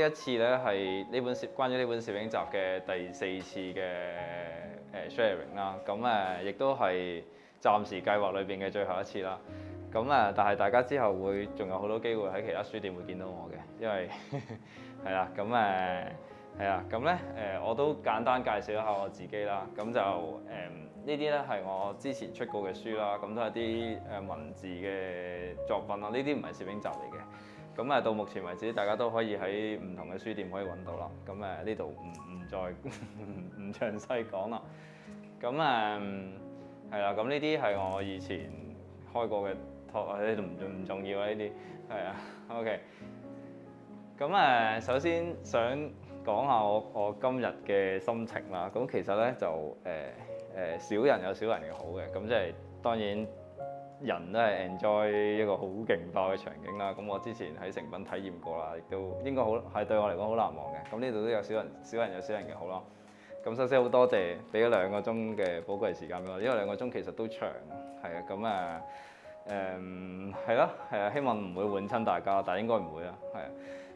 一次咧係關於呢本攝影集嘅第4次嘅sharing 啦。咁亦都係暫時計劃裏邊嘅最後一次啦。咁但係大家之後仲有好多機會喺其他書店會見到我嘅，因為係啦。係啊，咁咧我都簡單介紹一下我自己啦。咁就呢啲咧係我之前出過嘅書啦，咁都係啲文字嘅作品啦。呢啲唔係攝影集嚟嘅。咁到目前為止，大家都可以喺唔同嘅書店可以揾到啦。咁呢度唔再唔詳細講啦。咁係啦，咁呢啲係我以前開過嘅託，呢度唔重要啊。呢啲係啊 ，OK。咁首先想講下我今日嘅心情啦。咁其實咧就少人有少人嘅好嘅，咁即係當然人都係 enjoy 一個好勁爆嘅場景啦。咁我之前喺誠品體驗過啦，亦都應該係對我嚟講好難忘嘅。咁呢度都有少人有少人嘅好咯。咁首先好多謝俾咗2個鐘嘅寶貴時間俾我，因為2個鐘其實都長，係啊。咁係咯，係啊，希望唔會換親大家，但係應該唔會啦，係啊。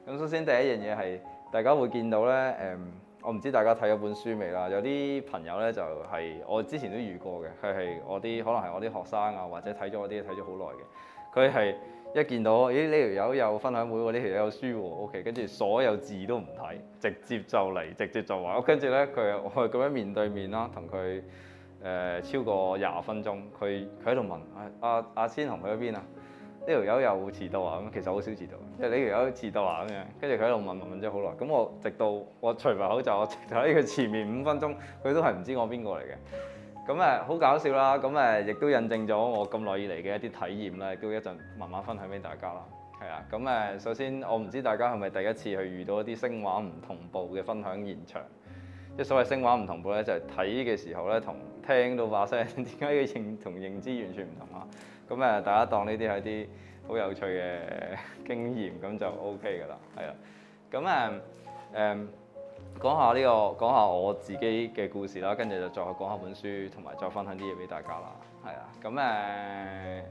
咁首先第一樣嘢係大家會見到咧，我唔知大家睇咗本書未啦？有啲朋友咧就係我之前都遇過嘅，佢係可能係我啲學生啊，或者睇咗我啲睇咗好耐嘅。佢係一見到咦呢條友有分享會喎，呢條友有書喎，OK，跟住所有字都唔睇，直接就嚟，直接就話。跟住咧我係咁樣面對面啦，同佢超過20分鐘，佢喺度問阿千紅去咗邊啊？呢條友又遲到啊？咁其實好少遲到，即係呢條友遲到啊咁樣。跟住佢喺度問咗好耐。咁我直到我除埋口罩，我直頭喺佢前面5分鐘，佢都係唔知我邊個嚟嘅。咁好搞笑啦。咁亦都印證咗我咁耐以嚟嘅一啲體驗啦，亦都一陣慢慢分享俾大家啦。係啊。咁首先我唔知大家係咪第一次去遇到一啲聲畫唔同步嘅分享現場。即係所謂聲畫唔同步咧，就係睇嘅時候咧，同聽到把聲點解嘅同認知完全唔同啊？咁大家當呢啲係啲好有趣嘅經驗，咁就 OK 㗎啦，係啊。咁講下我自己嘅故事啦，跟住就再講下本書，同埋再分享啲嘢俾大家啦，係啊。咁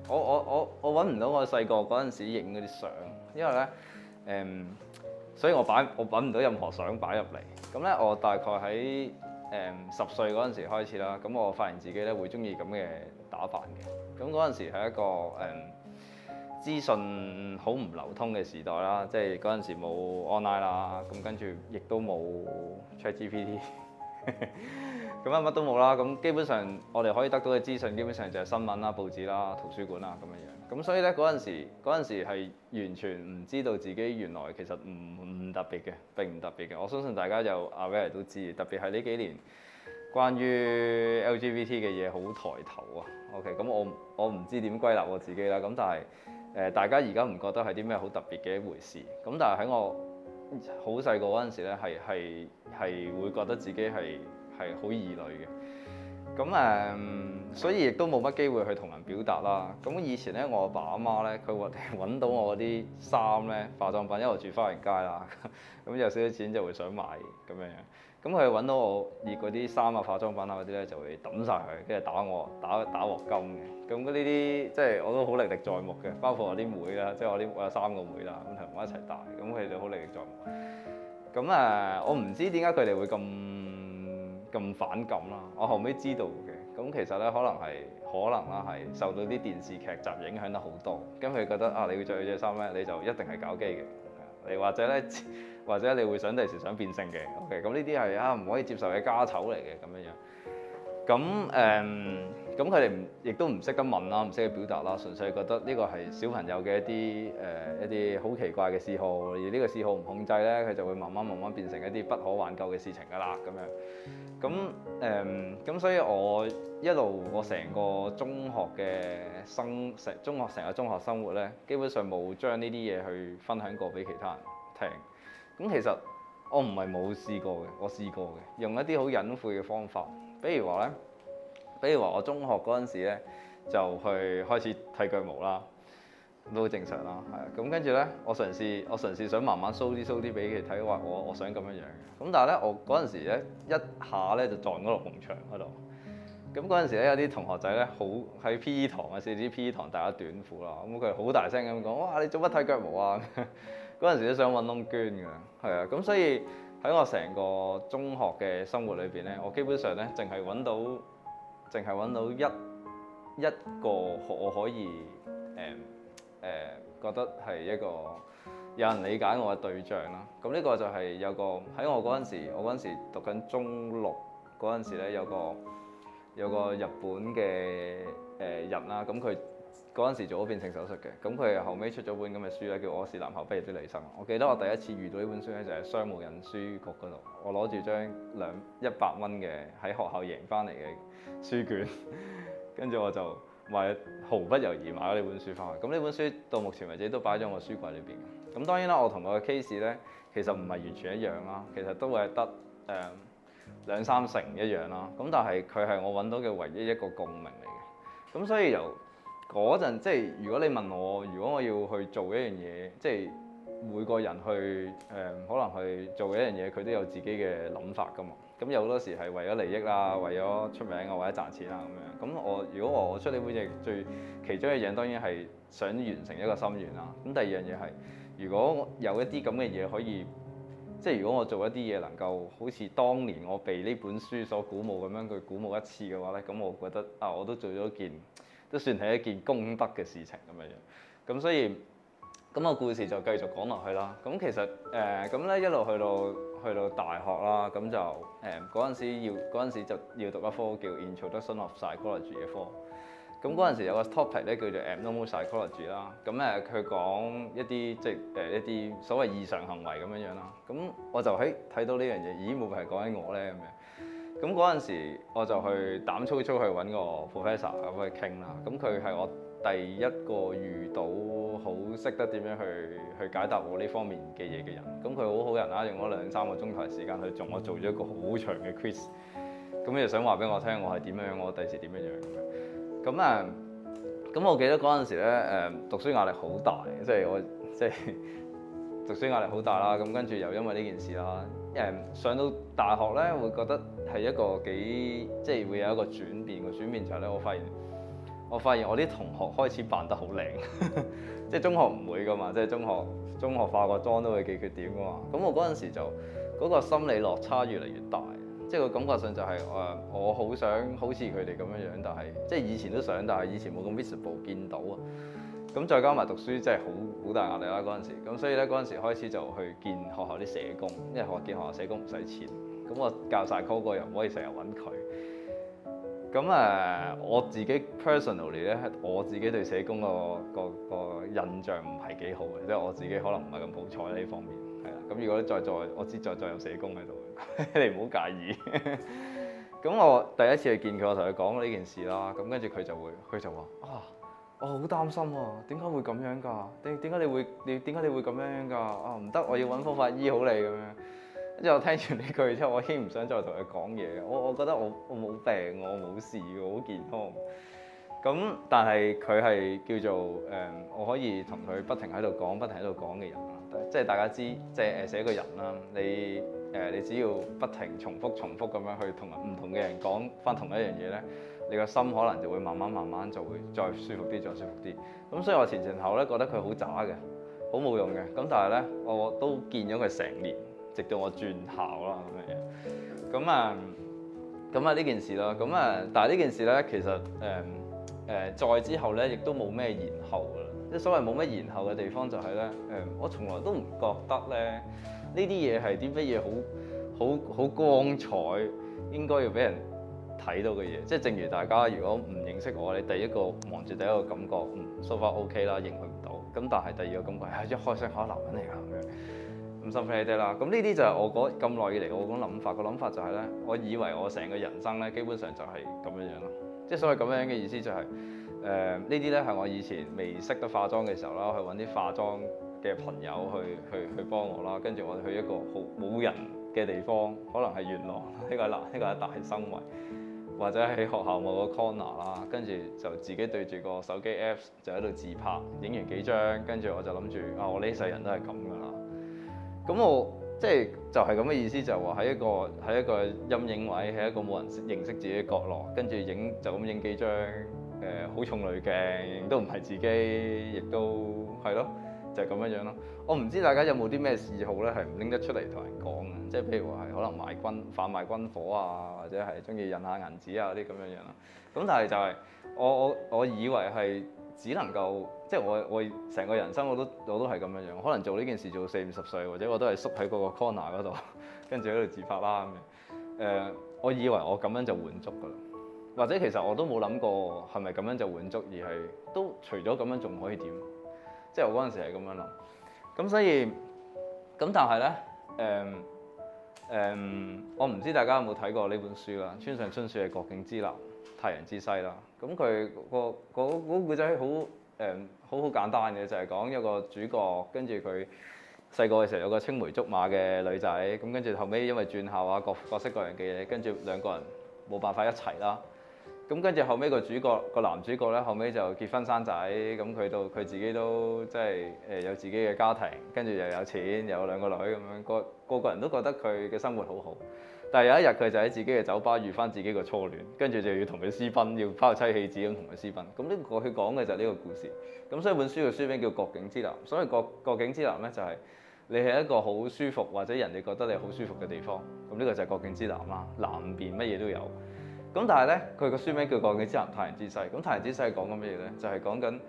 我揾唔到我細個嗰陣時影嗰啲相，因為咧所以我揾唔到任何相擺入嚟。咁咧我大概喺10歲嗰陣時開始啦，咁我發現自己咧會中意咁嘅打扮嘅。咁嗰陣時係一個資訊好唔流通嘅時代啦，即係嗰陣時冇 online 啦，咁跟住亦都冇 ChatGPT，咁乜都冇啦。咁基本上我哋可以得到嘅資訊，基本上就係新聞啦、報紙啦、圖書館啦咁樣樣。咁所以咧嗰陣時係完全唔知道自己原來其實唔特別嘅，並唔特別嘅。我相信大家就aware都知，特別係呢幾年關於 LGBT 嘅嘢好抬頭啊。OK， 咁我唔知點歸納我自己啦。咁但係大家而家唔覺得係啲咩好特別嘅一回事。咁但係喺我好細個嗰陣時咧，係會覺得自己係好異類嘅。咁所以亦都冇乜機會去同人表達啦。咁以前咧，我阿爸阿媽咧，佢揾到我啲衫咧、化妝品，因為我住花園街啦，咁有少少錢就會想買咁樣樣。咁佢揾到我熱嗰啲衫啊、化妝品啊嗰啲咧，就會抌晒佢，跟住打我打鑊金嘅。咁呢啲即係我都好歷歷在目嘅，包括我啲妹啦，即係我有3個妹啦，咁同我一齊大，咁佢哋都好歷歷在目。咁我唔知點解佢哋會咁反感啦。我後尾知道嘅，咁其實咧可能啦係受到啲電視劇集影響得好多，咁佢覺得你要着呢隻衫咧，你就一定係搞基嘅，你或者你會想第時想變性嘅 ，OK， 咁呢啲係唔可以接受嘅家醜嚟嘅咁樣樣。咁佢哋亦都唔識得問啦，唔識得表達啦，純粹覺得呢個係小朋友嘅一啲好奇怪嘅嗜好，而呢個嗜好唔控制咧，佢就會慢慢變成一啲不可挽救嘅事情㗎啦咁樣。咁所以我成個中學成個中學生活咧，基本上冇將呢啲嘢去分享過俾其他人聽。咁其實我唔係冇試過嘅，我試過嘅，用一啲好隱晦嘅方法，比如話我中學嗰陣時咧，就去開始剃腳毛啦，都好正常啦，係啊。咁跟住咧，我嘗試想慢慢 show 啲俾佢睇，話我想咁樣樣嘅。咁但係咧，我嗰陣時咧一下咧就撞咗落埲牆嗰度。咁嗰陣時咧，有啲同學仔咧，好喺 P.E. 堂啊，甚至 P.E. 堂大家短褲啦，咁佢好大聲咁講：哇！你做乜剃腳毛啊？嗰陣時都想揾窿捐㗎，係啊，咁所以喺我成個中學嘅生活裏邊咧，我基本上咧淨係揾到一個我可以覺得係一個有人理解我嘅對象啦。咁呢個就係有個喺我嗰陣時讀緊中六嗰陣時咧，有個日本嘅人啦，咁佢嗰陣時做咗變性手術嘅，咁佢後尾出咗本咁嘅書咧，叫《我是男校畢業的女生》。我記得我第一次遇到呢本書咧，就係商務印書局嗰度，我攞住張100蚊嘅喺學校贏翻嚟嘅書卷，跟住我就毫不猶豫買咗呢本書翻去。咁呢本書到目前為止都擺咗我書櫃裏邊。咁當然啦，我同佢嘅 case 咧，其實唔係完全一樣啦，其實都會係得2-3成一樣啦。咁但係佢係我揾到嘅唯一一個共鳴嚟嘅。咁所以由嗰陣即係如果你問我，如果我要去做一樣嘢，即係每個人去可能去做一樣嘢，佢都有自己嘅諗法㗎嘛。咁有好多時係為咗利益啦，為咗出名啊，或者賺錢啊咁樣。咁如果我出呢本嘢，其中一樣當然係想完成一個心願啦。咁第二樣嘢係，如果有一啲咁嘅嘢可以，即係如果我做一啲嘢能夠好似當年我被呢本書所鼓舞咁樣，佢鼓舞一次嘅話咧，咁我覺得我都做咗都算係一件功德嘅事情咁樣。咁所以咁個故事就繼續講落去啦。咁其實咁咧一路去到大學啦，咁就嗰陣時就要讀一科叫 Introduction of Psychology 嘅科。咁嗰陣時有個 topic 咧叫做 Abnormal Psychology 啦。咁佢講一啲即係一啲所謂異常行為咁樣樣啦。咁我就睇到呢樣嘢，咦會唔會係講緊我咧咁樣？咁嗰陣時我就去膽粗粗去揾個 professor 咁去傾啦。咁佢係我第一個遇到好識得點樣去解答我呢方面嘅嘢嘅人。咁佢好好人啦，用咗2-3個鐘頭時間去同我做咗一個好長嘅 quiz。咁就想話俾我聽，我係點樣，我第時點樣樣咁樣。咁我記得嗰陣時咧讀書壓力好大，即係讀書壓力好大啦。咁跟住又因為呢件事啦，上到大學咧會覺得係一個即係會有一個轉變。個轉變就係咧，我發現我啲同學開始扮得好靚，即係中學唔會噶嘛，即係中學化個妝都會記缺點噶嘛。咁我嗰陣時就嗰個心理落差越嚟越大，即係個感覺上就係我好想好似佢哋咁樣樣，但係即係以前都想，但係以前冇咁 visible 見到啊。咁再加埋讀書真係好大壓力啦嗰陣時。咁所以咧嗰陣時開始就去見學校啲社工，因為見學校社工唔使錢。咁我教晒 call 個又唔可以成日揾佢。咁我自己 personally 咧，我自己對社工個印象唔係幾好嘅，即係我自己可能唔係咁好彩呢方面，係啦。咁如果我知在有社工喺度，你唔好介意。咁我第一次去見佢，我同佢講呢件事啦。咁跟住佢就話我好擔心啊，點解會咁樣㗎？點解你會咁樣㗎？唔得，我要揾方法醫好你咁樣。跟住我聽完呢句之後，我已經唔想再同佢講嘢。我覺得我冇病，我冇事，我好健康。咁但係佢係叫做我可以同佢不停喺度講嘅人啦。即係大家知，即係寫個人啦，你只要不停重複咁樣去同唔同嘅人講翻同一樣嘢咧，你個心可能就會慢慢就會再舒服啲。咁所以我前後咧覺得佢好渣嘅，好冇用嘅。咁但係咧，我都見咗佢成年。直到我轉校啦咁樣，咁呢件事啦，但係呢件事咧，其實再之後咧，亦都冇咩延後噶啦。即係所謂冇咩延後嘅地方就係咧，我從來都唔覺得咧呢啲嘢係啲乜嘢好光彩，應該要俾人睇到嘅嘢。即係正如大家如果唔認識我，你第一個望住第一個感覺so far OK 啦，認佢唔到。咁但係第二個感覺一開聲男人嚟㗎咁樣。咁心飛啲啦，咁呢啲就係我咁耐以嚟我諗法。個諗法就係咧，我以為我成個人生咧，基本上就係咁樣樣咯。即係所謂咁樣嘅意思就係呢啲咧係我以前未識得化妝嘅時候啦，去揾啲化妝嘅朋友去幫我啦。跟住我哋去一個好冇人嘅地方，可能係元朗呢個係大生圍，或者喺學校某個 corner 啦。跟住就自己對住個手機 Apps 就喺度自拍，影完幾張，跟住我就諗住我呢世人都係咁㗎啦。咁我即係就係咁嘅意思，就係話喺一個陰影位，喺一個冇人認識自己嘅角落，跟住就咁影幾張好重濾鏡，都唔係自己，亦都係咯，就係咁樣樣咯。我唔知大家有冇啲咩嗜好咧係唔拎得出嚟同人講嘅，即係譬如話係可能販賣軍火啊，或者係中意印下銀紙啊嗰啲咁樣樣啦。咁但係就係我以為係只能夠即係我成個人生我都係咁樣樣，可能做呢件事做40-50歲，或者我都係縮喺嗰個 corner 嗰度，跟住喺度自拍啦咁樣。我以為我咁樣就滿足㗎啦。或者其實我都冇諗過係咪咁樣就滿足，而係都除咗咁樣仲可以點？即係我嗰陣時係咁樣諗。咁所以咁但係咧我唔知大家有冇睇過呢本書啦，村上春樹嘅《國境之南，太陽之西》啦。咁佢個故仔好簡單嘅，就係講一個主角，跟住佢細個嘅時候有個青梅竹馬嘅女仔，咁跟住後尾因為轉校啊各式各樣嘅嘢，跟住兩個人冇辦法一齊啦。咁跟住後尾個男主角咧，後尾就結婚生仔，咁佢自己都即係有自己嘅家庭，跟住又有錢，又有兩個女咁樣，個人都覺得佢嘅生活好好。但係有一日佢就喺自己嘅酒吧遇翻自己個初戀，跟住就要同佢私奔，要拋妻棄子咁同佢私奔。咁呢個佢講嘅就係呢個故事。咁所以本書嘅書名叫《國境之南》，所以國境之南咧就係你係一個好舒服或者人哋覺得你好舒服嘅地方。咁呢個就係國境之南啦，南邊乜嘢都有。咁但係咧，佢個書名叫《國境之南，太陽之西》。咁太陽之西係講緊乜嘢咧？就係講緊呢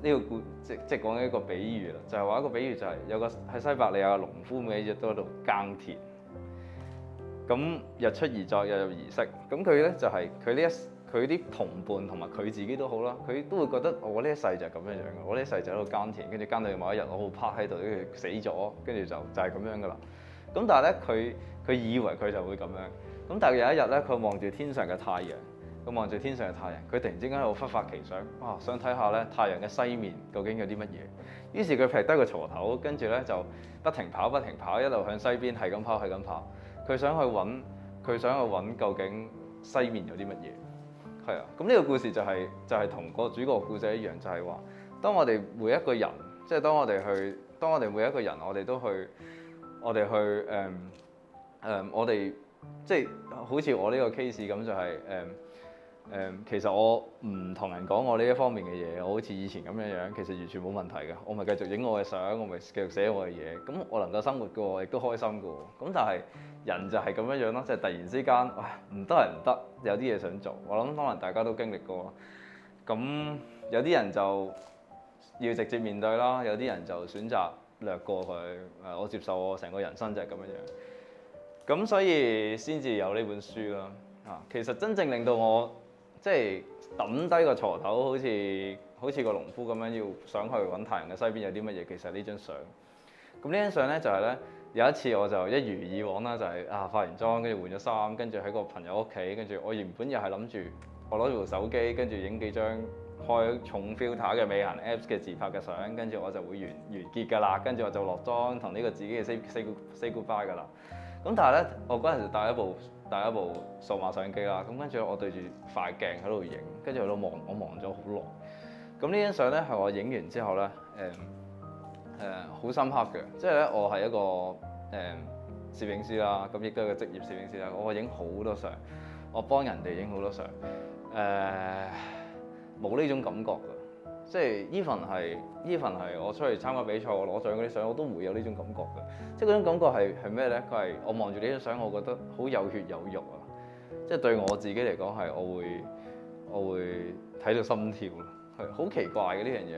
個即係講緊一個比喻啦。就係話一個比喻就係有個喺西伯利亞嘅農夫，每日都喺度耕田。咁日出而作，日入而息。咁佢咧就係佢啲同伴同埋佢自己都好啦，佢都會覺得我呢一世就係咁樣樣嘅。我呢一世就喺度耕田，跟住耕到某一日我好趴喺度，跟住死咗，跟住就係咁樣噶啦。咁但係咧，佢以為佢就會咁樣。咁但係有一日咧，佢望住天上嘅太陽，佢望住天上嘅太陽，佢突然之間喺度忽發奇想，想睇下咧太陽嘅西面究竟有啲乜嘢。於是佢劈低個鋤頭，跟住咧就不停跑，一路向西邊係咁跑。佢想去揾究竟西面有啲乜嘢。係啊，咁呢個故事就係同個主角故事一樣，就係話當我哋每一個人，即係當我哋每一個人，我哋即係好似我呢個 case 咁，就係其實我唔同人講我呢一方面嘅嘢，我好似以前咁樣，其實完全冇問題嘅。我咪繼續影我嘅相，我咪繼續寫我嘅嘢，咁我能夠生活嘅喎，亦都開心嘅喎。咁但係人就係咁樣咯，即係突然之間，唔得係唔得，有啲嘢想做。我諗可能大家都經歷過。咁有啲人就要直接面對啦，有啲人就選擇略過佢。我接受我成個人生就係咁樣。咁所以先至有呢本書啦。其實真正令到我即係抌低個鋤頭，好似個農夫咁樣，要想去揾太陽嘅西邊有啲乜嘢。其實呢張相，咁呢張相咧就係咧有一次我就一如以往啦，就係化完妝，跟住換咗衫，跟住喺個朋友屋企，跟住我原本又係諗住我攞住部手機，跟住影幾張開重 filter 嘅美顏 Apps 嘅自拍嘅相，跟住我就會完結㗎啦，跟住我就落妝同呢個自己嘅 say goodbye 㗎啦。咁但係咧，我嗰陣時帶一部數碼相機啦，咁跟住我對住塊鏡喺度影，跟住喺度望，我望咗好耐。咁呢張相咧係我影完之後咧，好深刻嘅，即係咧我係一個攝影師啦，咁亦都係個職業攝影師啦。我影好多相，我幫人哋影好多相，冇呢種感覺㗎。即係 even 係我出去參加比賽，我攞獎嗰啲相，我都唔會有呢種感覺嘅。即係嗰種感覺係咩咧？佢係我望住呢張相，我覺得好有血有肉啊！即係對我自己嚟講係，我會睇到心跳咯，係好奇怪嘅呢樣嘢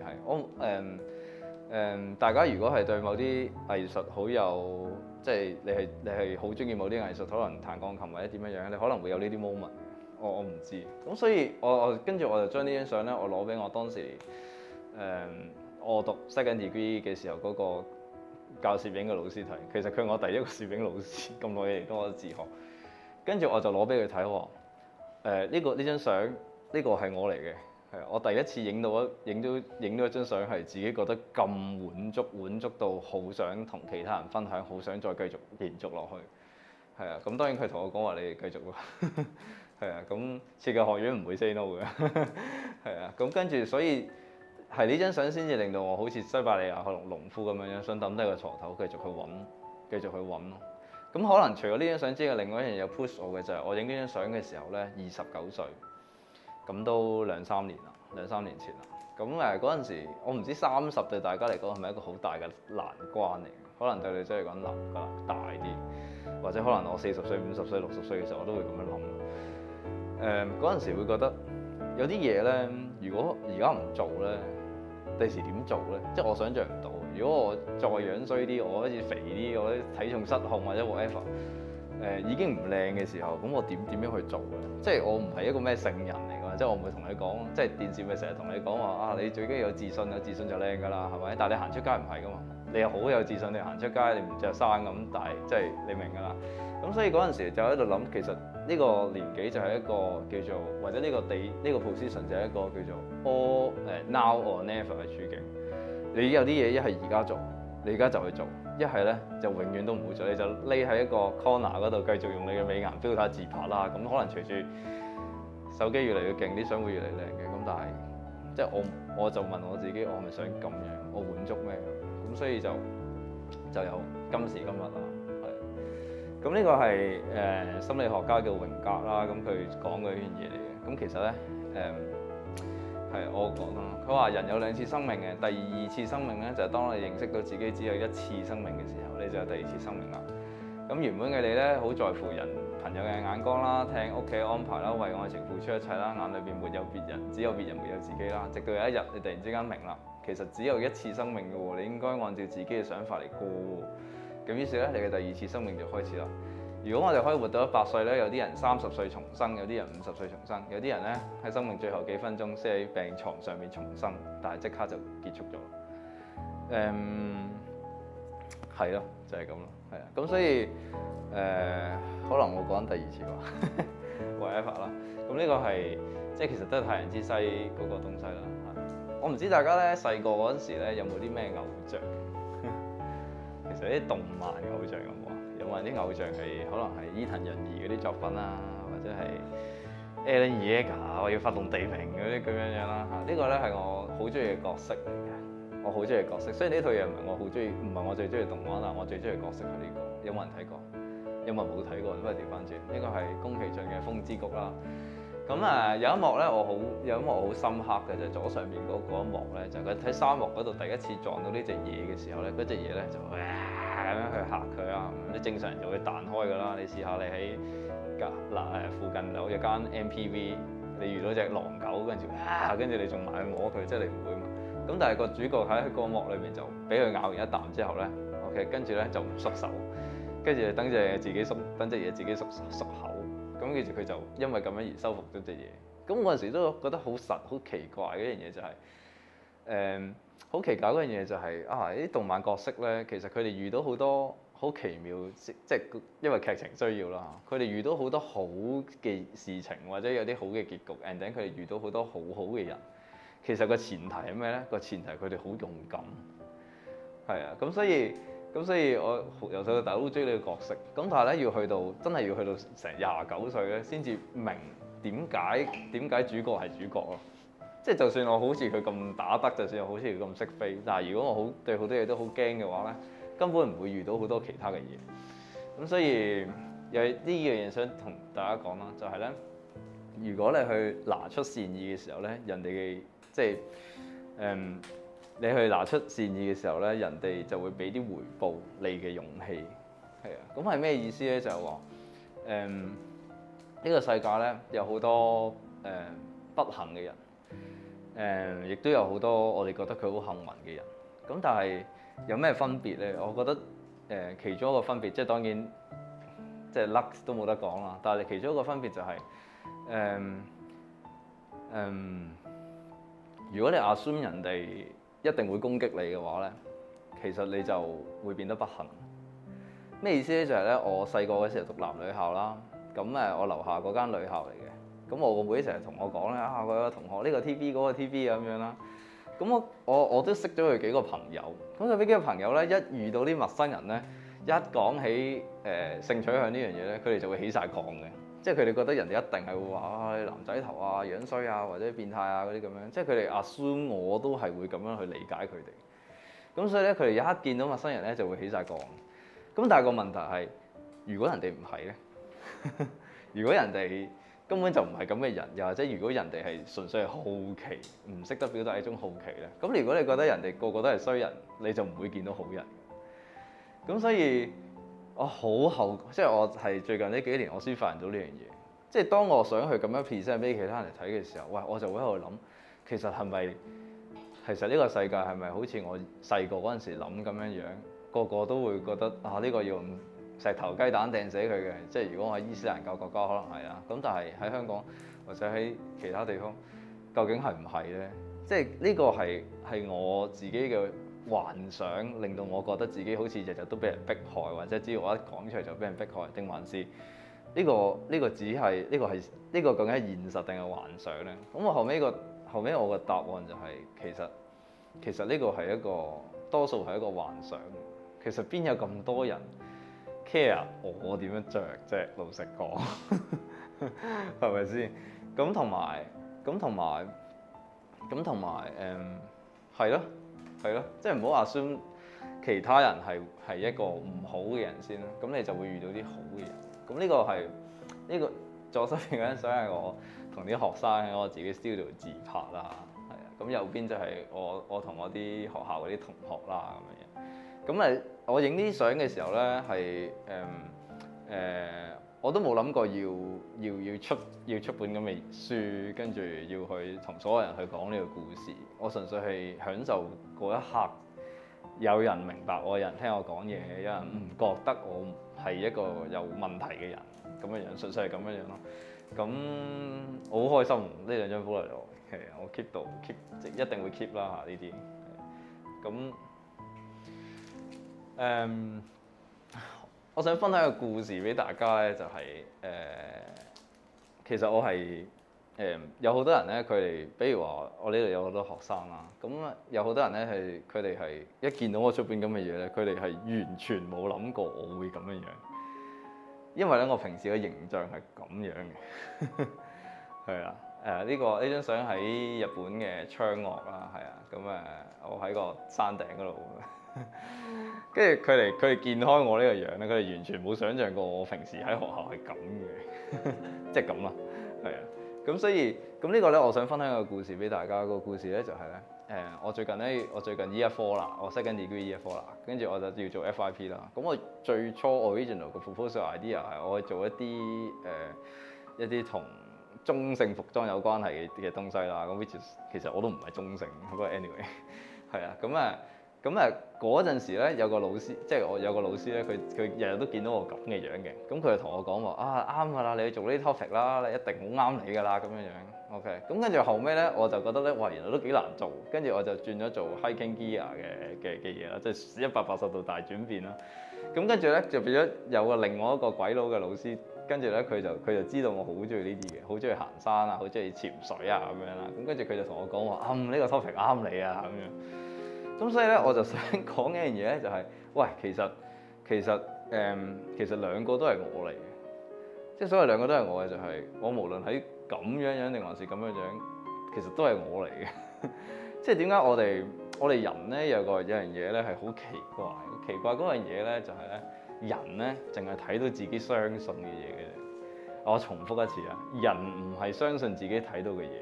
係。大家如果係對某啲藝術好有，即係你係好中意某啲藝術，可能彈鋼琴或者點樣樣，你可能會有呢啲 moment。我唔知，咁所以跟住我就將呢張相咧，我攞俾我當時我讀 second degree 嘅時候嗰個教攝影嘅老師睇。其實佢係我第一個攝影老師，咁耐以嚟都我自學。跟住我就攞俾佢睇喎。呢張相呢個係我嚟嘅，係我第一次影到一張相係自己覺得咁滿足到好想同其他人分享，好想再繼續延續落去。係啊，咁當然佢同我講話你哋繼續咯。係啊，咁設計學院唔會 say no 嘅。係啊，咁跟住所以係呢張相先至令到我好似西伯利亞農夫咁樣，想抌低個鋤頭繼續去揾咯。咁可能除咗呢張相之外，另外一樣嘢 push 我嘅就係我影呢張相嘅時候咧，29歲，咁都兩三年前啦。咁嗰陣時，我唔知30對大家嚟講係咪一個好大嘅難關嚟？可能對你真係講難大啲，或者可能我40歲、50歲、60歲嘅時候，我都會咁樣諗。嗰陣時會覺得有啲嘢咧，如果而家唔做咧，第時點做咧？即係我想像唔到。如果我再樣衰啲，我好似肥啲，我啲體重失控或者 whatever，已經唔靚嘅時候，咁我點樣去做咧？即係我唔係一個咩聖人嚟㗎，即係我唔會同你講，即係電視咪成日同你講話啊，你最緊要有自信，有自信就靚㗎啦，係咪？但係你行出街唔係㗎嘛，你又好有自信，你行出街你唔着衫咁，但係即係你明㗎啦。咁所以嗰陣時就喺度諗，其實呢個年紀就係一個叫做，或者呢個 position 就係一個叫做 all now or never 嘅處境。你有啲嘢一係而家做，你而家就去做；一係咧就永遠都唔會做，你就匿喺一個 corner 嗰度繼續用你嘅美顏 filter 自拍啦。咁可能隨住手機越嚟越勁，啲相會越嚟越靚嘅。咁但係即係我就問我自己，我係咪想咁樣？我滿足咩？咁所以就有今時今日啦。係。咁呢個係心理學家叫榮格啦。咁佢講嘅一樣嘢嚟嘅。咁其實咧係我講啦，佢話人有2次生命嘅，第2次生命咧就係當你認識到自己只有1次生命嘅時候，你就有第2次生命啦。咁原本嘅你咧，好在乎人朋友嘅眼光啦，聽屋企安排啦，為愛情付出一切啦，眼裏邊沒有別人，只有別人沒有自己啦。直到有一日你突然之間明啦，其實只有1次生命嘅喎，你應該按照自己嘅想法嚟過喎。咁於是咧，你嘅第2次生命就開始啦。如果我哋可以活到100歲咧，有啲人30歲重生，有啲人50歲重生，有啲人咧喺生命最後幾分鐘先喺病床上面重生，但係即刻就結束咗。係咯，就係咁咯，係啊。咁所以可能我講緊第2次啩，whatever 啦。咁呢個係即係其實都係太陽之西嗰個東西啦。我唔知大家咧細個嗰陣時咧有冇啲咩偶像？其實啲動漫嘅偶像有冇啊？有冇人啲偶像係可能係伊藤潤二嗰啲作品啊，或者係 Eren Yeager 我要發動地平嗰啲咁樣樣啦嚇。呢個咧係我好中意嘅角色嚟嘅，我好中意嘅角色。雖然呢套嘢唔係我好中意，唔係我最中意動畫，但係我最中意嘅角色係呢個。有冇人睇過？有冇人冇睇過？不如調翻轉，呢個係宮崎駿嘅《風之谷》啦。咁有一幕咧，有一幕好深刻嘅就係左上邊嗰一幕咧，就係佢喺沙漠嗰度第一次撞到呢隻嘢嘅時候咧，嗰隻嘢咧就咁樣去嚇佢啊！你正常人就會彈開㗎啦。你試下你喺附近有一間 MPV， 你遇到隻狼狗，跟住你仲埋去摸佢，即係你唔會嘛。咁但係個主角喺個幕裏面就俾佢咬完一啖之後咧 ，OK， 跟住咧就唔縮手，跟住等隻嘢自己縮口。咁跟住佢就因為咁樣而收復咗隻嘢。咁嗰陣時都覺得好奇怪嘅一樣嘢就係好奇怪嗰樣嘢就係啲動漫角色咧，其實佢哋遇到好多好奇妙，即係因為劇情需要啦。佢哋遇到好多好嘅事情，或者有啲好嘅結局 and then 佢哋遇到好多好嘅人。其實個前提係咩咧？個前提佢哋好勇敢，係啊。咁所以我由細到大都好中意呢個角色。咁但係咧真係要去到成29歲咧，先至明點解主角係主角咯。即係就算我好似佢咁打得，就算我好似佢咁識飛，但係如果我對好多嘢都好驚嘅話咧，根本唔會遇到好多其他嘅嘢。咁所以有呢樣嘢想同大家講啦，就係咧，如果你去拿出善意嘅時候咧，人哋嘅即係你去拿出善意嘅時候咧，人哋就會俾啲回報你嘅勇氣。係啊，咁係咩意思咧？就係話呢個世界咧有好多不幸嘅人，亦都有好多我哋覺得佢好幸運嘅人。咁但係有咩分別咧？我覺得其中一個分別，即係當然即係 luck 都冇得講啦。但係其中一個分別就係如果你 assume 人哋一定會攻擊你嘅話咧，其實你就會變得不幸。咩意思咧？就係咧，我細個嗰時候讀男女校啦，咁我樓下嗰間女校嚟嘅，咁我個妹成日同我講咧佢個同學呢個 TV 嗰個 TV 咁樣啦，咁我都識咗佢幾個朋友，咁佢幾個朋友咧一遇到啲陌生人咧，一講起性取向呢樣嘢咧，佢哋就會起晒槓嘅。即係佢哋覺得人哋一定係會話男仔頭啊、樣衰啊或者變態啊嗰啲咁樣，即係佢哋 assume 我都係會咁樣去理解佢哋。咁所以咧，佢哋一見到陌生人咧就會起晒槓。咁但係個問題係，如果人哋唔係咧，如果人哋根本就唔係咁嘅人，又或者如果人哋係純粹係好奇，唔識得表達一種好奇咧，咁如果你覺得人哋個個都係衰人，你就唔會見到好人。咁所以我好後，即係我係最近呢幾年我先發現到呢樣嘢。即係當我想去咁樣 present 俾其他人睇嘅時候，喂，我就會喺度諗，其實呢個世界係咪好似我細個嗰陣時諗咁樣樣，個個都會覺得啊呢個要用石頭雞蛋掟死佢嘅，即係如果我喺伊斯蘭教國家可能係啦，咁但係喺香港或者喺其他地方，究竟係唔係咧？即係呢個係我自己嘅幻想，令到我覺得自己好似日日都俾人迫害，或者只要我一講出嚟就俾人迫害，定還是呢個只係呢個究竟係現實定係幻想咧？咁我後尾我個答案就係其實呢個係一個多數係一個幻想。其實邊有咁多人 care 我點樣着啫？老實講，係咪先？咁同埋係咯，即係唔好 assume其他人係一個唔好嘅人先啦。咁你就會遇到啲好嘅人。咁呢個左手邊嗰張相係我同啲學生喺我自己 studio 自拍啦，係啊。咁右邊就係我同我啲學校嗰啲同學啦咁樣。咁我影呢啲相嘅時候咧係我都冇諗過要出本咁嘅書，跟住要去同所有人去講呢個故事。我純粹係享受嗰一刻，有人明白我，有人聽我講嘢，有人唔覺得我係一個有問題嘅人咁樣樣，純粹係咁樣樣咯。咁我好開心呢兩張 photo，係啊，我 keep 一定會 keep 啦嚇呢啲。咁我想分享一個故事俾大家咧，就係其實我係有好多人咧，佢哋比如話我呢度有好多學生啦，咁有好多人咧係佢哋係一見到我出邊咁嘅嘢咧，佢哋係完全冇諗過我會咁樣樣，因為咧我平時嘅形象係咁樣嘅，係啊，呢張相喺日本嘅昌岳啦，係啊，咁我喺個山頂嗰度。跟住佢哋見開我呢個樣咧，佢哋完全冇想象過我平時喺學校係咁嘅，即係咁啦，係啊。咁所以咁呢個咧，我想分享一個故事俾大家。個故事咧就係咧，我最近 year 4啦，我 second degree year 4啦，跟住我就要做 FYP 啦。咁我最初 original 嘅 proposal idea 係我去做一啲同中性服裝有關係嘅東西啦。咁 which 其實我都唔係中性，不過 anyway 係啊，咁嗰陣時咧，有個老師，即係我有個老師咧，佢日日都見到我咁嘅樣嘅，咁佢就同我講話啱㗎啦，你去做呢啲 topic 啦，你一定好啱你㗎啦咁樣樣。OK，咁跟住後尾咧，我就覺得咧，哇，原來都幾難做，跟住我就轉咗做 hiking gear 嘅嘢啦，即係180度大轉變啦。咁跟住咧就變咗有另外一個鬼佬嘅老師，跟住咧佢就知道我好中意呢啲嘅，好中意行山啊，好中意潛水啊咁樣啦。咁跟住佢就同我講話呢個 topic 啱你啊咁樣。咁所以咧，我就想講一樣嘢咧，就係，喂，其實兩個都係我嚟嘅，即係所謂兩個都係我嘅，就係我無論喺咁樣定還是咁樣，其實都係我嚟嘅。即係點解我哋人咧有樣嘢咧係好奇怪，奇怪嗰樣嘢咧就係咧，人咧淨係睇到自己相信嘅嘢嘅啫。我重複一次啊，人唔係相信自己睇到嘅嘢，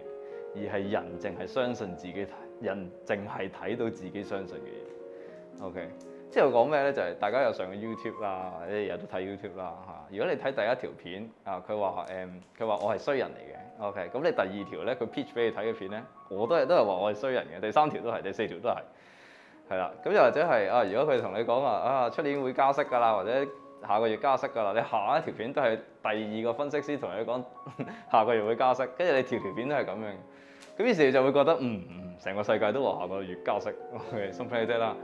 而係人淨係相信自己人淨係睇到自己相信嘅嘢。OK， 即係我講咩咧？就係大家有上過 YouTube 啦，或者日日都睇 YouTube 啦嚇。如果你睇第一條片啊，佢話我係衰人嚟嘅。OK， 咁你第二條咧，佢 pitch 俾你睇嘅片咧，我都係話我係衰人嘅。第三條都係，第四條都係，係啦。咁又或者係如果佢同你講話出年會加息㗎啦，或者下個月加息㗎啦，你下一條片都係第二個分析師同你講下個月會加息，跟住你條片都係咁樣。咁於是你就會覺得成個世界都話下個月加息，something like that啦。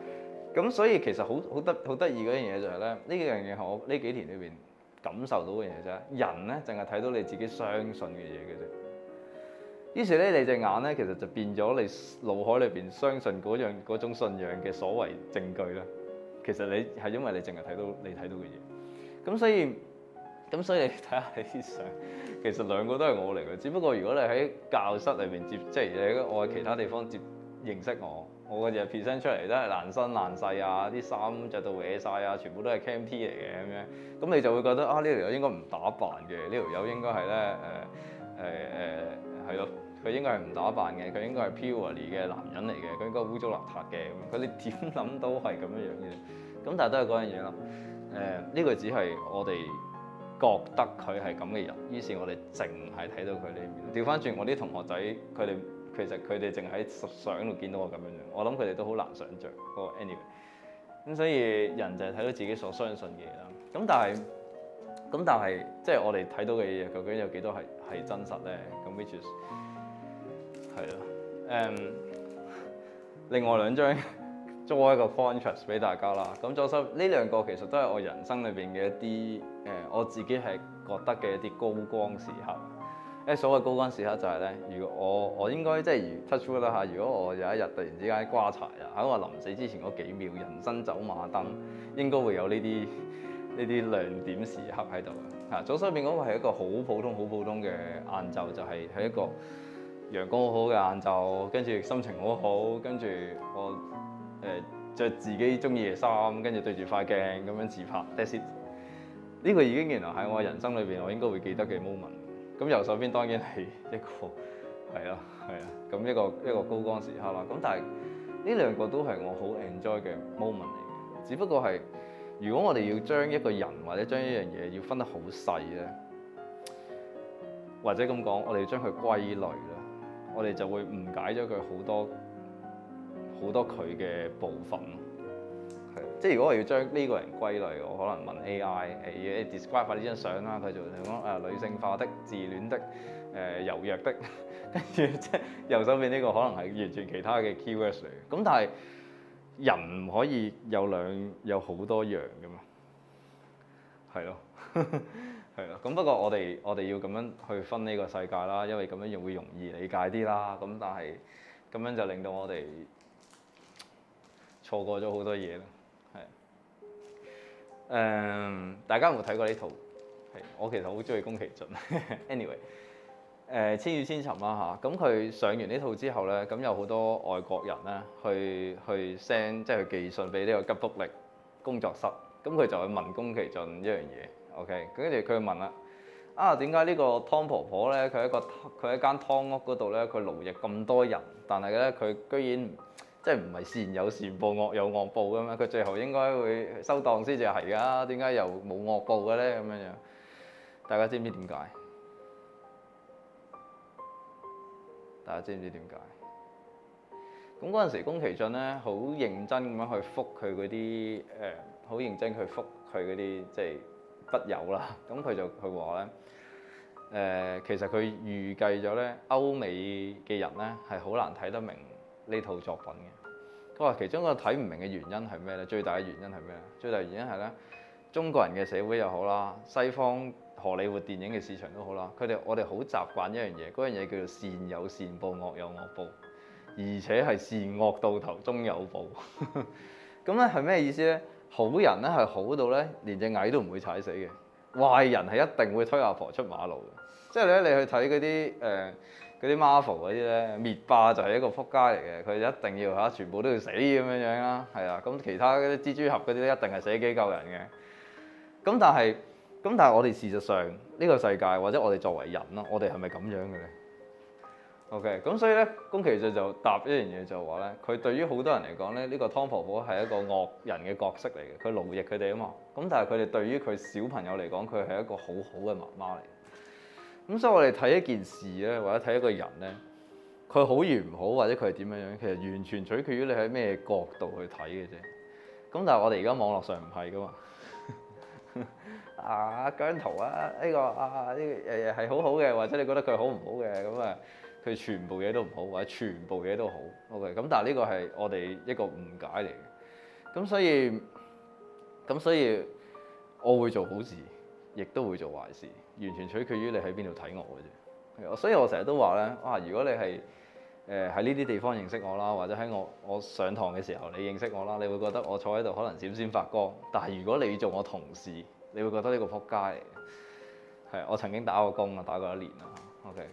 咁所以其實好得意嗰樣嘢就係咧，呢樣嘢係我呢幾年裏邊感受到嘅嘢啫。人咧淨係睇到你自己相信嘅嘢嘅啫。於是咧，你隻眼咧其實就變咗你腦海裏邊相信嗰種信仰嘅所謂證據啦。其實你係因為你淨係睇到你睇到嘅嘢。咁所以你睇下你啲相，其實兩個都係我嚟嘅。只不過如果你喺教室裏邊即係你我喺其他地方接認識我，我嘅嘢 present 出嚟都係爛身爛世啊，啲衫着到歪晒啊，全部都係 cam T 嚟嘅咁樣，咁你就會覺得啊，呢條友應該唔打扮嘅，呢條友應該係咧係咯，佢應該係唔打扮嘅，佢應該係 purely 嘅男人嚟嘅，佢應該污糟邋遢嘅咁樣，佢哋點諗都係咁樣樣嘅，咁但係都係嗰樣嘢啦，呢個只係我哋覺得佢係咁嘅人，於是我哋淨係睇到佢呢面。調翻轉我啲同學仔，佢哋其實佢哋淨喺相度見到我咁樣樣，我諗佢哋都好難想像。不過 anyway，咁所以人就係睇到自己所相信嘅嘢啦。咁但係即係我哋睇到嘅嘢，究竟有幾多係真實咧？咁 which is 係咯，另外兩張做一個 contrast 俾大家啦。咁左手呢兩個其實都係我人生裏邊嘅一啲我自己係覺得嘅一啲高光時刻。所謂高光時刻就係咧，如果我應該即係 touch wood 啦嚇，如果我有一日突然之間瓜柴啊，喺我臨死之前嗰幾秒人生走馬燈，應該會有呢啲亮點時刻喺度啊。左手邊嗰個係一個好普通嘅晏晝，就係喺一個陽光好好嘅晏晝，跟住心情好好，跟住我著自己中意嘅衫，跟住對住塊鏡咁樣自拍。That's it。呢個已經原來喺我人生裏邊，我應該會記得嘅 moment。咁右手邊當然係一個係啊，咁一個高光時刻啦。咁但係呢兩個都係我好 enjoy 嘅 moment 嚟嘅。只不過係如果我哋要將一個人或者將一樣嘢要分得好細咧，或者咁講，我哋要將佢歸類啦，我哋就會誤解咗佢好多佢嘅部分。即係如果我要將呢個人歸類，我可能問 AI describe 下呢張相啦，佢就講女性化的、自戀的、柔弱的，跟住即係右手邊呢個可能係完全其他嘅 keywords 嚟嘅。咁但係人唔可以有好多樣㗎嘛，係咯，係咯。咁不過我哋要咁樣去分呢個世界啦，因為咁樣會容易理解啲啦。咁但係咁樣就令到我哋錯過咗好多嘢啦。大家有冇睇過呢套？我其實好中意宮崎駿。anyway，千與千尋啦嚇，咁佢上完呢套之後咧，咁有好多外國人咧去 send 即係去寄信俾呢個吉卜力工作室，咁佢就去問宮崎駿一樣嘢。OK，跟住佢問啦，點解呢個湯婆婆咧，佢喺間湯屋嗰度咧，佢勞役咁多人，但係咧佢居然即係唔係善有善報惡有惡報嘅咩？佢最後應該會收檔先至係㗎，點解又冇惡報嘅咧？咁樣樣，大家知唔知點解？大家知唔知點解？咁嗰陣時，宮崎駿咧好認真咁樣去覆佢嗰啲好認真去覆佢嗰啲即係筆友啦。咁佢話咧其實佢預計咗咧歐美嘅人咧係好難睇得明呢套作品嘅。佢話其中一個睇唔明嘅原因係咩咧？最大嘅原因係咩咧？最大原因係咧，中國人嘅社會又好啦，西方荷里活電影嘅市場都好啦，我哋好習慣一樣嘢，嗰樣嘢叫做善有善報，惡有惡報，而且係善惡到頭終有報。咁咧係咩意思咧？好人咧係好到咧，連隻蟻都唔會踩死嘅；壞人係一定會推阿婆出馬路嘅。即係咧，你去睇嗰啲 Marvel 嗰啲咧，滅霸就係一個撲街嚟嘅，佢一定要全部都要死咁樣樣啦，係啊。咁其他嗰啲蜘蛛俠嗰啲咧，一定係死機救人嘅。咁但係我哋事實上呢個世界或者我哋作為人咯，我哋係咪咁樣嘅咧 ？OK， 咁所以咧，宮崎駿就答一樣嘢就話咧，佢對於好多人嚟講咧，呢個湯婆婆係一個惡人嘅角色嚟嘅，佢勞役佢哋啊嘛。咁但係佢哋對於佢小朋友嚟講，佢係一個好好嘅媽媽嚟。咁所以我哋睇一件事咧，或者睇一個人咧，佢好與唔好，或者佢係點樣樣，其實完全取決於你喺咩角度去睇嘅啫。咁但係我哋而家網絡上唔係噶嘛。姜濤呢個係好好嘅，或者你覺得佢好唔好嘅，咁佢全部嘢都唔好，或者全部嘢都好。OK， 咁但係呢個係我哋一個誤解嚟嘅。咁所以我會做好事，亦都會做壞事，完全取決於你喺邊度睇我嘅啫。所以我成日都話咧，如果你係喺呢啲地方認識我啦，或者喺我上堂嘅時候你認識我啦，你會覺得我坐喺度可能閃閃發光。但係如果你做我同事，你會覺得呢個撲街嚟嘅。係，我曾經打過工啊，打過1年啦。OK，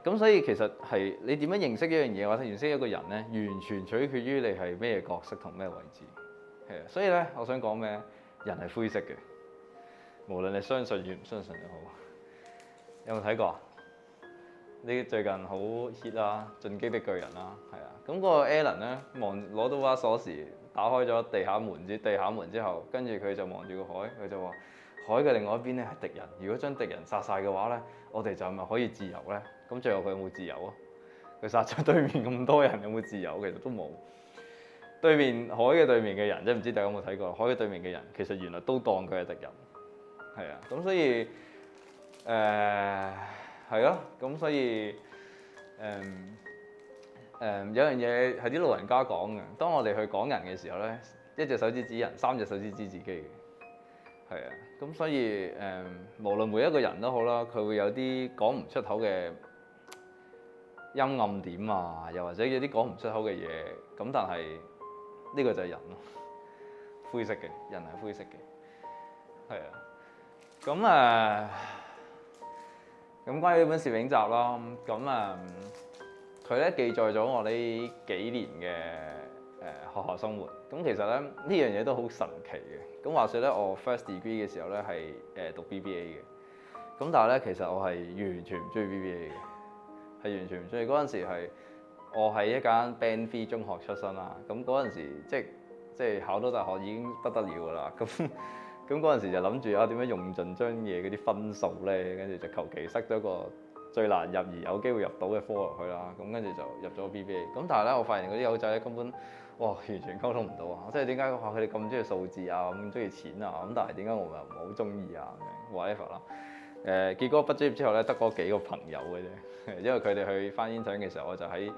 咁所以其實係你點樣認識一樣嘢或者認識一個人咧，完全取決於你係咩角色同咩位置。係啊，所以咧，我想講咩？人係灰色嘅，無論你相信與唔相信都好。有冇睇過啊？呢最近好 hit 啦，《進擊的巨人》啦，係啊。咁嗰個 Alan 咧攞到把鎖匙，打開咗地下門之後，跟住佢就望住個海，佢就話：海嘅另外一邊咧係敵人，如果將敵人殺晒嘅話咧，我哋就係咪可以自由咧？咁最後佢有冇自由啊？佢殺咗對面咁多人，有冇自由？其實都冇。對面海嘅對面嘅人，即係唔知大家有冇睇過？海嘅對面嘅人其實原來都當佢係敵人，係啊。咁所以係咯，咁所以有樣嘢係啲老人家講嘅，當我哋去講人嘅時候咧，一隻手指指人，三隻手指指自己嘅，係啊。咁所以無論每一個人都好啦，佢會有啲講唔出口嘅陰暗點啊，又或者有啲講唔出口嘅嘢，咁但係呢個就係人咯，灰色嘅，人係灰色嘅，係啊。咁關於呢本攝影集啦，佢咧記載咗我呢幾年嘅學校生活。咁其實咧呢樣嘢都好神奇嘅。咁話說咧，我 first degree 嘅時候咧係讀 BBA 嘅。咁但係咧其實我係完全唔中意 BBA 嘅，係完全唔中意。嗰陣時係我係一間 Band 3中學出身啦。咁嗰陣時即係考到大學已經不得了㗎啦。咁嗰陣時就諗住點樣用盡張嘢嗰啲分數咧，跟住就求其塞咗個最難入而有機會入到嘅科落去啦。咁跟住就入咗 BBA。咁但係咧，我發現嗰啲友仔咧根本完全溝通唔到啊！即係點解佢哋咁中意數字啊，咁中意錢啊？咁但係點解我又唔係好中意啊？咁樣 whatever 啦。結果畢咗業之後咧，得嗰幾個朋友嘅啫，因為佢哋去翻 intern 嘅時候，我就喺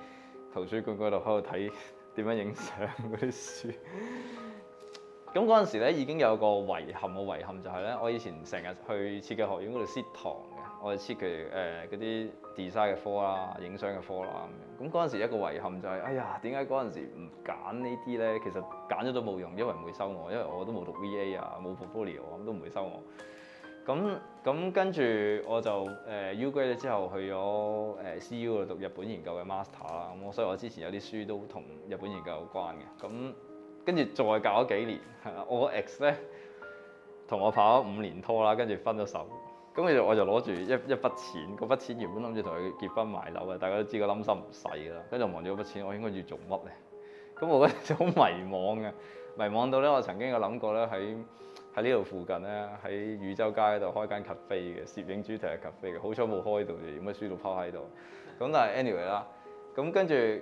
圖書館嗰度喺度睇點樣影相嗰啲書。咁嗰陣時咧已經有個遺憾就係咧，我以前成日去設計學院嗰度 sit 堂嘅，我係 sit 佢嗰啲 design 嘅科啦、影相嘅科啦咁樣。咁嗰陣時一個遺憾就係，哎呀，點解嗰陣時唔揀呢啲咧？其實揀咗都冇用，因為唔會收我，因為我都冇讀 VA 啊，冇 portfolio 咁都唔會收我。咁跟住我就U grade 之後去咗CU 度讀日本研究嘅 master 啦。咁所以我之前有啲書都同日本研究有關嘅。咁跟住再隔咗幾年，我個 ex 咧同我拍咗5年拖啦，跟住分咗手。咁我就攞住一筆錢，嗰筆錢原本諗住同佢結婚買樓嘅，大家都知個冧心唔細啦。跟住我望住嗰筆錢，我應該要做乜咧？咁我嗰陣時好迷茫嘅，迷茫到咧我曾經有諗過咧喺呢度附近咧，喺汝州街嗰度開間 cafe 嘅攝影主題嘅 cafe 嘅，好彩冇開到，就咁喺書度拋喺度。咁但係 anyway 啦，咁跟住嗰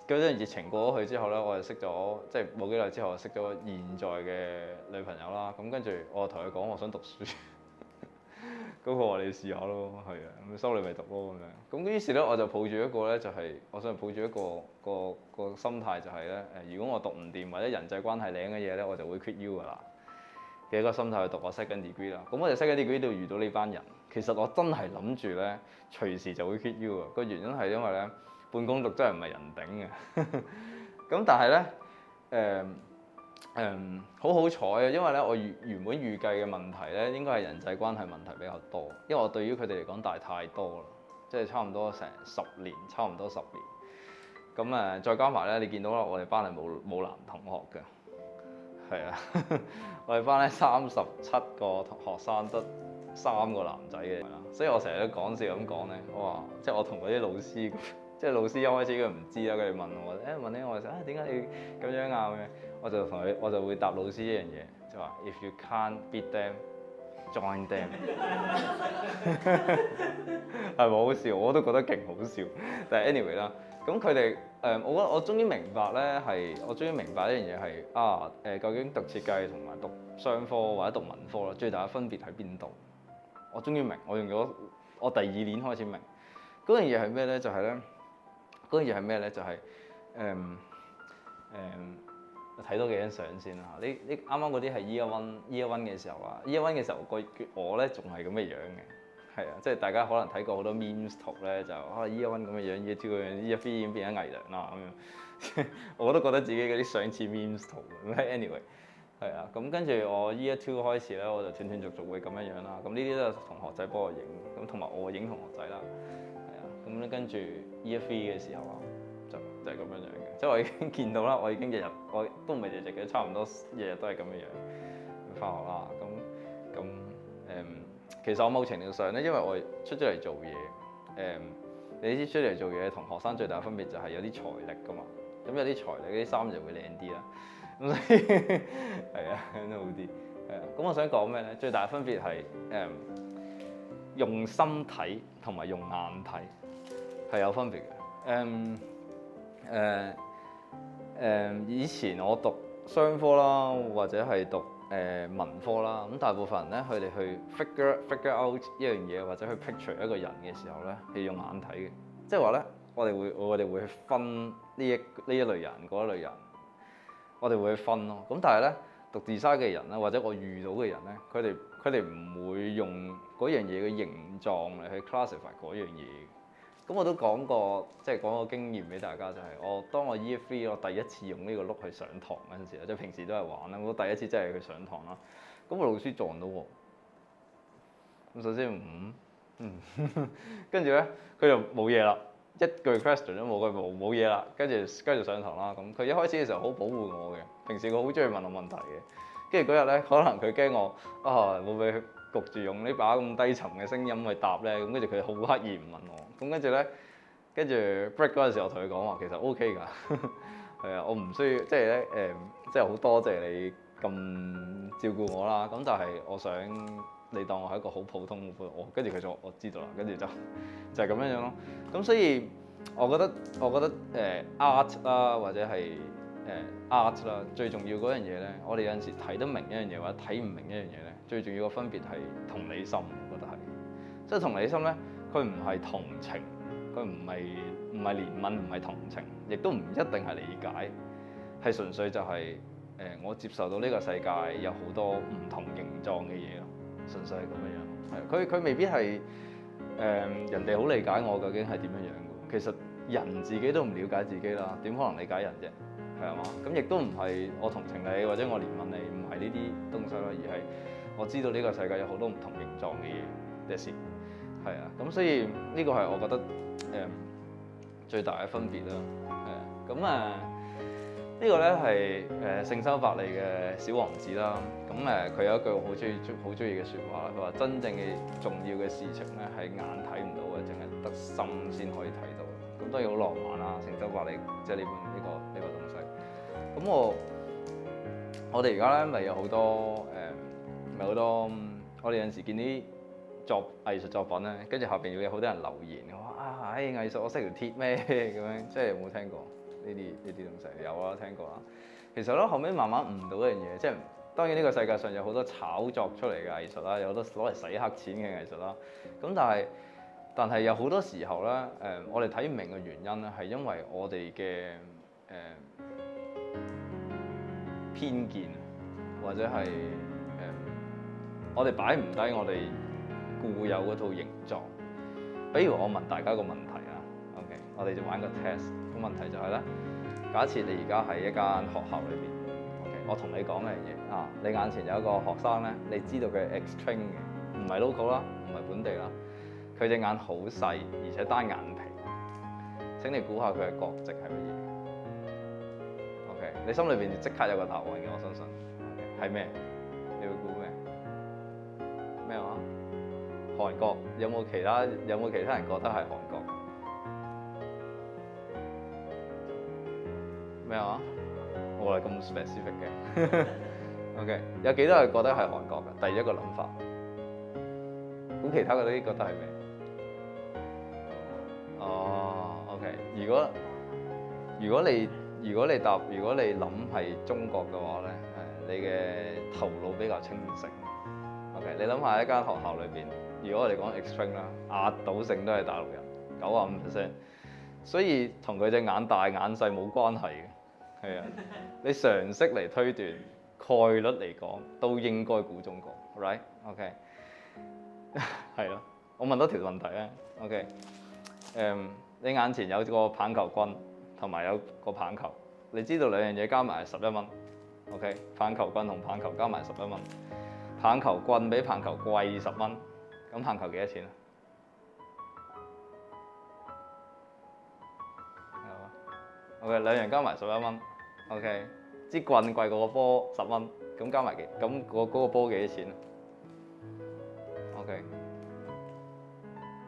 陣疫情過咗去之後咧，我就識咗，即係冇幾耐之後，我識咗現在嘅女朋友啦。咁跟住我同佢講我想讀書，咁佢話你試下咯，係啊，咁收你咪讀咯咁樣。咁於是咧我就抱住一個咧就係，我想抱住一個心態就係咧如果我讀唔掂或者人際關係領嘅嘢咧，我就會 quit U 㗎啦。嘅一個心態去讀我 second degree 啦，咁我哋 second degree 度遇到呢班人，其實我真係諗住咧隨時就會 quit U 啊！個原因係因為咧半工讀真係唔係人頂嘅，咁但係咧好彩啊，因為咧我原本預計嘅問題咧應該係人際關係問題比較多，因為我對於佢哋嚟講大太多啦，即係差唔多成10年，差唔多10年，咁再加埋咧你見到啦，我哋班係冇男同學嘅。係啊，我哋班咧37個學生得3個男仔嘅，所以我成日都講笑咁講咧，我話即係我同嗰啲老師，即係老師一開始佢唔知啦，佢哋問我問咧，我就點解你咁樣啊咁樣，我就會答老師一樣嘢，就話 If you can't beat them, join them， 係咪好笑？我都覺得勁好笑，但係 anyway 啦。咁佢哋我終於明白咧，我終於明白一樣嘢係究竟讀設計同埋讀商科或者讀文科啦，最大嘅分別喺邊度？我終於明，我用咗我第2年開始明嗰樣嘢係咩咧？就係咧嗰樣嘢係咩咧？就係睇多幾張相先啦。你啱啱嗰啲係 year one 嘅時候啊，year one 嘅時候我咧仲係咁嘅樣嘅。係啊，即係大家可能睇過好多 memes 圖咧，就year one 咁嘅樣，year two 嗰樣，year three 已經變咗偽娘啦咁樣。我都覺得自己嗰啲相似 memes 圖。anyway， 係啊，咁跟住我 year two 開始咧，我就斷斷續續會咁樣樣啦。咁呢啲都係同學仔幫我影，咁同埋我影同學仔啦。係啊，咁咧跟住 Year 3嘅時候啊，就係咁樣樣嘅，即係我已經見到啦，我已經我都唔係日日嘅，差唔多日日都係咁樣樣返學啦。咁其實我某程度上咧，因為我出咗嚟做嘢，你知出嚟做嘢同學生最大分別就係有啲財力噶嘛，咁有啲財力啲衫就會靚啲啦，咁所以係啊都好啲，係啊。咁我想講咩咧？最大分別係用心睇同埋用眼睇係有分別嘅。以前我讀商科啦，或者係讀文科啦，咁大部分人咧，佢哋去 figure out 一樣嘢，或者去 picture 一個人嘅時候咧，係用眼睇嘅。即係話咧，我哋會去分呢一類人嗰一類人，我哋會去分咯。咁但係咧，讀 design 嘅人咧，或者我遇到嘅人咧，佢哋唔會用嗰樣嘢嘅形狀嚟去 classify 嗰樣嘢。咁我都講過，即係講個經驗俾大家，就係當我 Year 3我第一次用呢個碌去上堂嗰陣時咧，即係平時都係玩啦，我第一次真係去上堂啦。咁個老師撞到我，咁首先跟住咧佢就冇嘢啦，一句 question 都冇，佢冇嘢啦，跟住上堂啦。咁佢一開始嘅時候好保護我嘅，平時佢好中意問我問題嘅。跟住嗰日咧，可能佢驚我會唔會焗住用呢把咁低沉嘅聲音去答咧，咁跟住佢好刻意唔問我。咁跟住咧，break 嗰陣時，我同佢講話其實 OK 㗎，係啊，我唔需要即係咧即係好多謝你咁照顧我啦。咁但係我想你當我係一個好普通嘅跟住佢就我知道啦，跟住就係咁樣樣咯。咁所以我覺得art 啦或者係art 啦，最重要嗰樣嘢咧，我哋有陣時睇得明一樣嘢或者睇唔明一樣嘢咧，最重要嘅分別係同理心，我覺得係，即係同理心咧。佢唔係同情，佢唔係憐憫，唔係同情，亦都唔一定係理解，係純粹就係我接受到呢個世界有好多唔同形狀嘅嘢咯，純粹係咁樣樣。係佢未必係人哋好理解我究竟係點樣樣嘅。其實人自己都唔了解自己啦，點可能理解人啫？係嘛？咁亦都唔係我同情你或者我憐憫你，唔係呢啲東西咯，而係我知道呢個世界有好多唔同形狀嘅嘢嘅事。係啊，咁所以呢個係我覺得最大嘅分別啦。係啊，咁呢個咧係聖修伯利嘅小王子啦。咁佢有一句好中意嘅説話，佢話真正嘅重要嘅事情咧係眼睇唔到嘅，淨係得心先可以睇到。咁當然好浪漫啦，聖修伯利即係呢個東西。咁我哋而家咧咪有好多我哋有陣時見啲藝術作品咧，跟住後邊會有好多人留言，話藝術我識條鐵咩咁樣，即係有冇聽過呢啲東西？有啊，聽過啦。其實咧後尾慢慢悟到一樣嘢，即係當然呢個世界上有好多炒作出嚟嘅藝術啦，有好多攞嚟洗黑錢嘅藝術啦。咁但係有好多時候咧，我哋睇唔明嘅原因咧，係因為我哋嘅偏見，或者係我哋擺唔低我哋固有嗰套形狀。比如我問大家個問題啊 ，OK， 我哋就玩個 test。個問題就係咧，假設你而家喺一間學校裏邊 ，OK， 我同你講一樣嘢啊，你眼前有一個學生咧，你知道佢係 extreme 嘅，唔係 local 啦，唔係本地啦，佢隻眼好細，而且單眼皮。請你估下佢嘅國籍係乜嘢 ？OK， 你心裏邊即刻有個答案嘅，我相信。係咩？你會估咩？咩話？韓國。有冇其他人覺得係韓國？咩話？我係咁 specific 嘅。OK， 有幾多人覺得係韓國嘅？第一個諗法。咁其他嗰啲覺得係咩？哦 ，OK。如果你諗係中國嘅話咧，你嘅頭腦比較清醒。OK， 你諗下一間學校裏邊，如果我哋講 extreme 啦，壓倒性都係大陸人，95%。所以同佢隻眼大眼細冇關係嘅，係啊。你常識嚟推斷，概率嚟講都應該估中國 ，right？OK， 係咯。我問多條問題咧 ，OK， 你眼前有個棒球棍同埋有個棒球，你知道兩樣嘢加埋係11蚊 ，OK？ 棒球棍同棒球加埋11蚊，棒球棍比棒球貴10蚊，咁棒球幾多錢啊？ OK， 兩樣加埋11蚊。OK， 支棍貴過個波10蚊，咁加埋幾？咁嗰個波幾多錢？OK，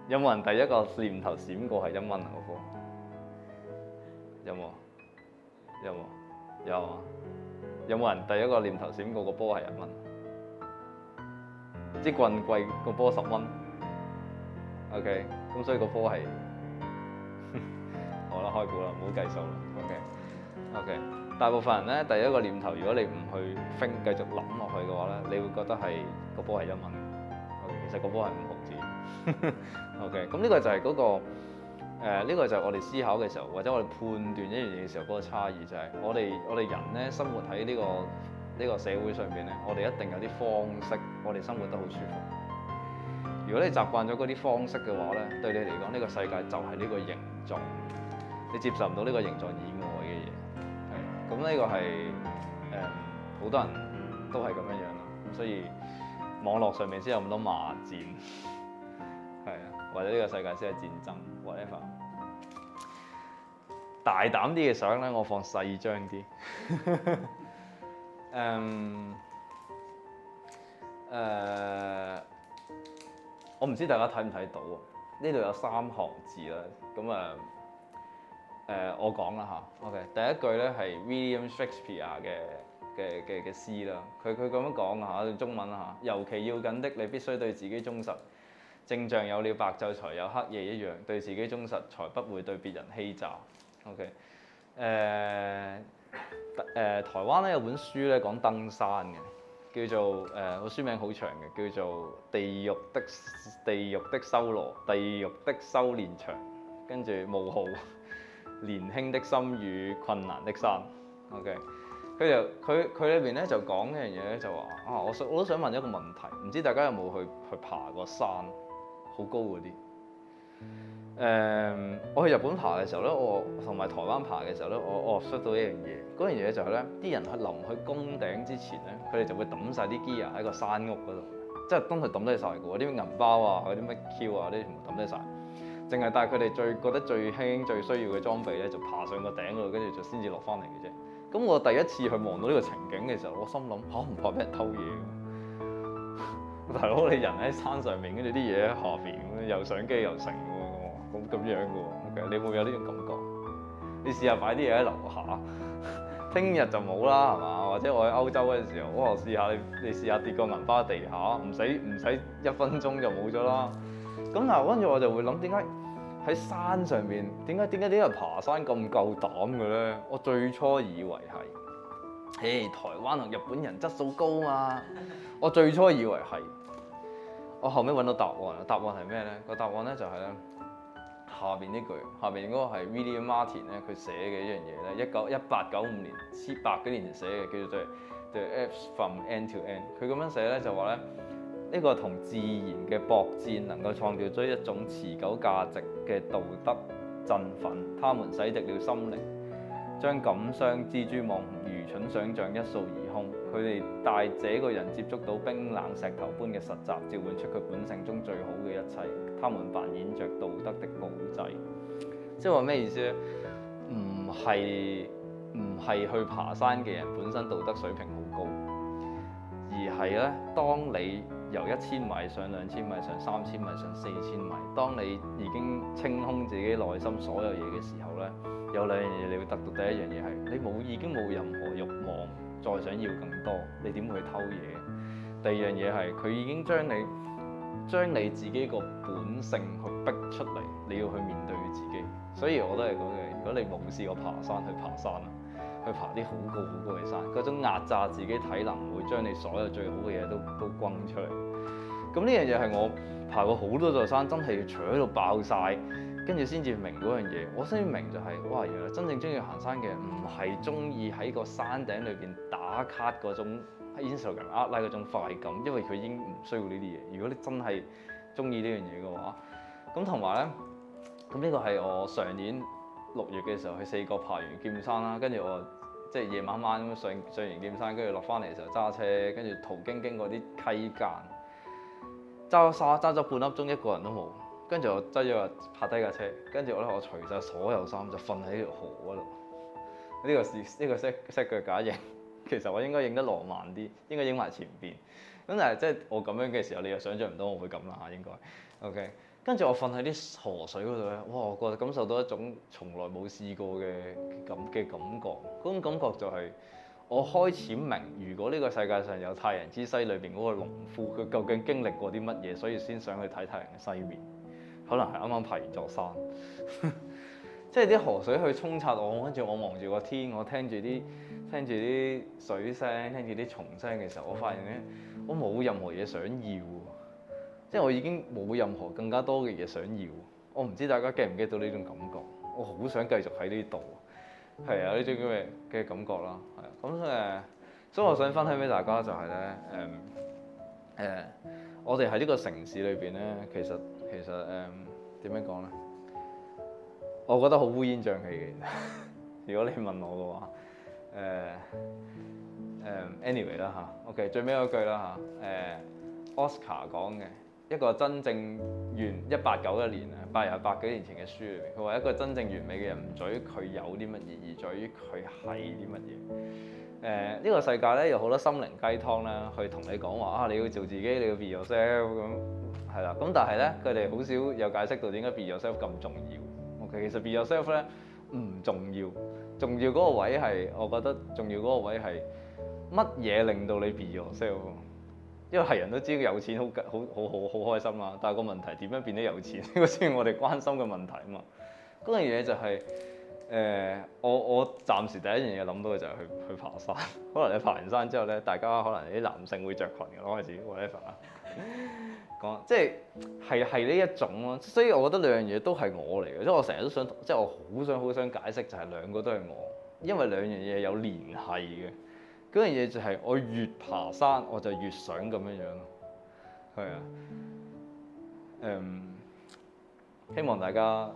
有冇人第一個念頭閃過係1蚊啊？個波有冇？有冇？有啊！有冇人第一個念頭閃過個波係1蚊？支棍貴個波10蚊。OK， 咁所以個波係好啦，開估啦，唔好計數啦。OK， 大部分人咧第一個念頭，如果你唔去繼續諗落去嘅話咧，你會覺得係個波係1蚊。OK， 其實個波係5毫子。OK， 咁呢個就係嗰個呢個就係我哋思考嘅時候，或者我哋判斷一樣嘢嘅時候嗰個差異，就係我哋人咧生活喺呢個社會上邊咧，我哋一定有啲方式，我哋生活得好舒服。如果你習慣咗嗰啲方式嘅話咧，對你嚟講呢個世界就係呢個形狀，你接受唔到呢個形狀以外嘅嘢。係，咁呢個係好多人都係咁樣樣啦。咁所以網絡上面先有咁多罵戰，係啊，或者呢個世界先係戰爭，whatever。大膽啲嘅相咧，我放細張啲。我唔知大家睇唔睇到啊？呢度有3行字啦，咁我講啦嚇。OK， 第一句咧係 William Shakespeare 嘅詩啦，佢咁樣講嚇，用中文嚇。尤其要緊的，你必須對自己忠實，正像有了白晝才有黑夜一樣，對自己忠實，才不會對別人欺詐。OK， 台灣咧有本書咧講登山嘅，叫做個書名好長嘅，叫做地獄的修羅，地獄的修煉場，跟住冒號年輕的心與困難的山。OK， 佢裏邊咧就講一樣嘢咧，就話我都想問一個問題，唔知大家有冇去爬過山，好高嗰啲？我去日本爬嘅時候咧，我同埋台灣爬嘅時候咧，我學到一樣嘢，嗰樣嘢就係咧，啲人臨去攻頂之前咧，佢哋就會抌晒啲 gear 喺個山屋嗰度，即係當佢抌低晒嘅喎，啲銀包啊，嗰啲乜 Q 啊，啲全部抌低晒，淨係帶佢哋覺得最輕最需要嘅裝備咧，就爬上個頂嗰度，跟住就先至落翻嚟嘅啫。咁我第一次去望到呢個情景嘅時候，我心諗嚇，唔怕俾人偷嘢㗎？大佬，你人喺山上面，跟住啲嘢喺下邊咁樣，又相機又成咁樣嘅喎。OK， 你會唔會有呢種感覺？你試下擺啲嘢喺樓下，聽日就冇啦，係嘛？或者我喺歐洲嗰陣時候，我試下你試下跌個銀包喺地下，唔使1分鐘就冇咗啦。咁嗱，跟住我就會諗點解喺山上邊，點解啲人爬山咁夠膽嘅咧？我最初以為係，台灣同日本人質素高嘛。我最初以為係，我後尾揾到答案。答案係咩咧？個答案咧就係咧，下邊呢句，下邊嗰個係 William Martin 咧，佢寫嘅一樣嘢咧，1895年，100幾年前寫嘅，叫做 The Alps from End to End。佢咁樣寫咧就話咧，呢個同自然嘅搏戰能夠創造出一種持久價值嘅道德振奮，他們洗滌了心靈，將感傷、蜘蛛網、愚蠢想像一掃而空。佢哋帶這個人接觸到冰冷石頭般嘅實習，召喚出佢本性中最好嘅一切。他們扮演着道德的保濟。即係話咩意思咧？唔係去爬山嘅人本身道德水平好高，而係咧，當你由1000米上2000米、上3000米、上4000米，當你已經清空自己內心所有嘢嘅時候咧，有兩樣嘢你會得到。第一樣嘢係你已經冇任何慾望再想要更多，你點會去偷嘢？第二樣嘢係佢已經將你自己個本性去逼出嚟，你要去面對自己。所以我都係講嘅，如果你冇試過爬山，去爬山啊，去爬啲好高嘅山，嗰種壓榨自己體能會將你所有最好嘅嘢都轟出嚟。咁呢樣嘢係我爬過好多座山，真係除喺度爆晒，跟住先至明嗰樣嘢。我先明就係，哇！原來真正中意行山嘅人唔係中意喺個山頂裏邊打卡嗰種喺 Instagram 呃 like 嗰種快感，因為佢已經唔需要呢啲嘢。如果你真係中意呢樣嘢嘅話，咁同埋咧，咁呢個係我上年6月嘅時候去4國爬完劍山啦，跟住我即係夜晚咁上完劍山，跟住落翻嚟嘅時候揸車，跟住途經過啲溪澗，揸咗半粒鐘，一個人都冇。跟住我揸咗拍低架車，跟住我除晒所有衫就瞓喺條河嗰度，呢個 set 腳架影，其實我應該影得浪漫啲，應該影埋前邊。咁但係即係我咁樣嘅時候，你又想像唔到我會咁啦嚇，應該 OK。跟住我瞓喺啲河水嗰度咧，哇！我覺得感受到一種從來冇試過嘅感覺，嗰種感覺就係我開始明，如果呢個世界上有太陽之西裏邊嗰個農夫，佢究竟經歷過啲乜嘢，所以先想去睇太陽嘅西面，可能係啱啱爬完座山，即係啲河水去沖刷我，跟住我望住個天，我聽住啲水聲，聽住啲蟲聲嘅時候，我發現咧，我冇任何嘢想要。即係我已經冇任何更加多嘅嘢想要，我唔知大家 get 唔 get 到呢種感覺，我好想繼續喺呢度，係啊，呢種咁嘅感覺啦，係啊，咁所以我想分享俾大家就係咧，我哋喺呢個城市裏邊咧，其實點樣講咧？我覺得好烏煙瘴氣嘅，如果你問我嘅話，anyway 啦嚇 ，OK 最尾嗰句啦嚇，Oscar 講嘅。一個真正1891年啊，100幾年前嘅書裏邊，佢話一個真正完美嘅人唔在於佢有啲乜嘢，而在於佢係啲乜嘢。呢個世界咧有好多心靈雞湯啦，去同你講話啊，你要做自己，你要 be yourself 咁係啦。咁但係咧，佢哋好少有解釋到點解 be yourself 咁重要。OK，其實 be yourself 咧唔重要，重要嗰個位係我覺得重要嗰個位係乜嘢令到你 be yourself。因為係人都知有錢好開心啦，但係個問題點樣變得有錢？呢個先係我哋關心嘅問題啊嘛。嗰樣嘢就係、我暫時第一樣嘢諗到嘅就係去爬山。可能你爬完山之後咧，大家可能啲男性會着裙嘅咯，開始 whatever 啦。講即係呢一種咯，所以我覺得兩樣嘢都係我嚟嘅，即係我成日都想，即係我好想解釋就係兩個都係我，因為兩樣嘢有聯繫嘅。嗰樣嘢就係我越爬山我就越想咁樣樣咯，係啊，希望大家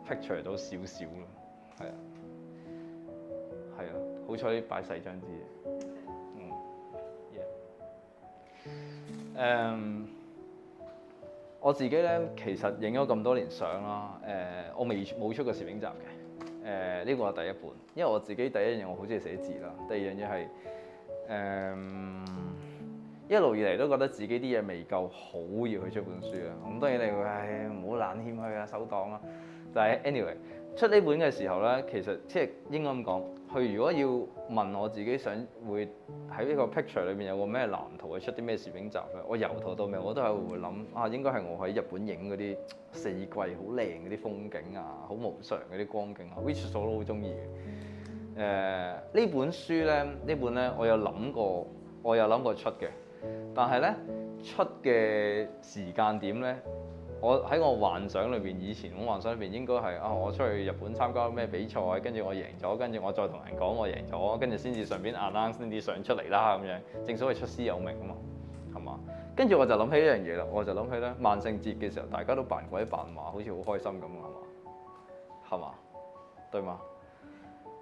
picture 到少少咯，係啊，好彩擺細張啲嘢，我自己咧其實影咗咁多年相啦，我冇出過攝影集嘅。呢個係第一本，因為我自己第一樣嘢我好中意寫字啦，第二樣嘢係一路以嚟都覺得自己啲嘢未夠好，要去出本書啊。咁當然你會唔好懶謙虛啊，收檔啦。但係 anyway 出呢本嘅時候咧，其實即係應該咁講，佢如果要問我自己想會喺呢個 picture 裏邊有個咩藍圖去出啲咩攝影集咧，我由頭到尾我都係會諗啊，應該係我喺日本影嗰啲四季好靚嗰啲風景啊，好無常嗰啲光景啊 which 我都好中意嘅。呢本書咧，我有諗過出嘅，但係咧出嘅時間點咧。我喺我幻想裏邊，以前我幻想裏邊應該係我出去日本參加咩比賽，跟住我贏咗，跟住我再同人講我贏咗，跟住先至順便 announce 啲相出嚟啦咁樣。正所謂出師有名啊嘛，係嘛？跟住我就諗起一樣嘢啦，我就諗起咧萬聖節嘅時候，大家都扮鬼扮馬，好似好開心咁啊嘛，係嘛？對嘛？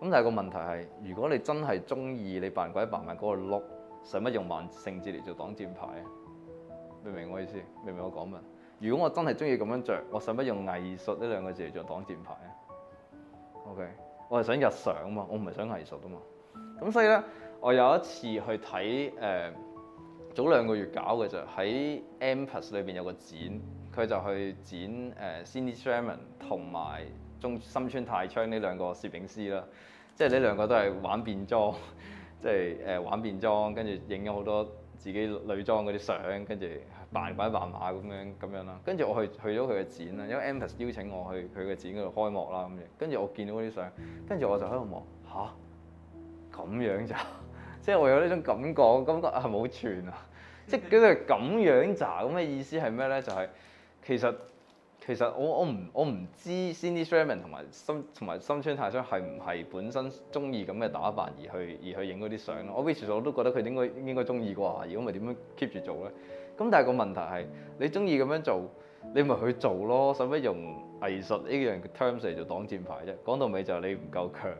咁但係個問題係，如果你真係中意你扮鬼扮馬嗰個 look，使乜用萬聖節嚟做擋箭牌啊？明唔明我意思？明唔明我講乜？如果我真係中意咁樣着，我使乜用藝術呢兩個字嚟做擋箭牌啊 ？OK，我係想日常啊嘛，我唔係想藝術啊嘛。咁所以咧，我有一次去睇早2個月搞嘅就喺 M+ 裏邊有個展，佢就去展Cindy Sherman 同埋森川太昌呢兩個攝影師啦，即係呢兩個都係玩變裝，即係玩變裝，跟住影咗好多自己女裝嗰啲相，跟住扮鬼扮馬咁樣啦。跟住我去咗佢嘅展啦，因為 M+ 邀請我去佢嘅展嗰度開幕啦咁樣。跟住我見到嗰啲相，跟住我就喺度望咁樣咋？即係我有呢種感覺，我感覺係冇串啊！即係佢係咁樣咋？咁嘅意思係咩咧？就係、是、其實我唔知 Cindy Sherman 同埋森川太昌係唔係本身中意咁嘅打扮而去影嗰啲相咯。我 which 我都覺得佢應該中意啩。如果唔係點樣 keep 住做咧？咁但係個問題係你中意咁樣做，你咪去做咯。使乜用藝術呢樣 terms 嚟做擋箭牌啫？講到尾就係你唔夠強。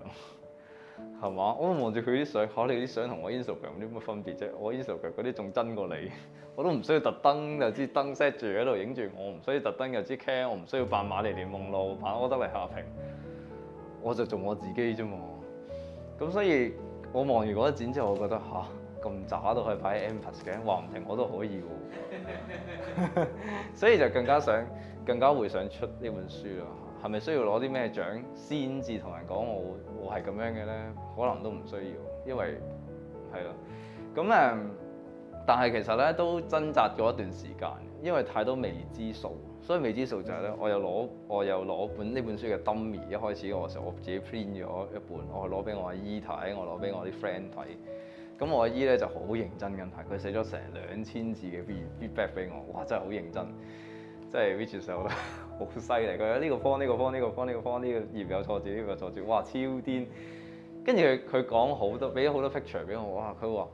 係嘛？我望住佢啲相，你啲相同我 Instagram 有啲乜分別啫？我 Instagram 嗰啲仲真過你，我都唔需要特登有支燈 set 住喺度影住我，唔需要特登有支 cam，我唔需要扮瑪麗蓮夢露，扮柯德莉夏萍，我就做我自己啫嘛。咁所以我望完嗰一展之後，我覺得咁渣都可以擺喺 Empress 嘅，話唔定我都可以喎。所以就更加會想出呢本書咯。係咪需要攞啲咩獎先至同人講我係咁樣嘅咧？可能都唔需要，因為係咯。咁但係其實咧都掙扎咗一段時間，因為太多未知數。所以未知數就係咧，我又攞呢本書嘅 dummy， 一開始我自己 print 咗一本，我攞俾我阿姨睇，我攞俾我啲 friend 睇。咁我阿姨咧就好認真咁睇，佢寫咗成2000字嘅 feedback 俾我，哇！真係好認真，即係 which is 我覺得好犀利。佢話呢個方呢個頁有錯字，呢個錯字，哇！超癲。跟住佢講好多，俾咗好多 picture 俾我，哇！佢話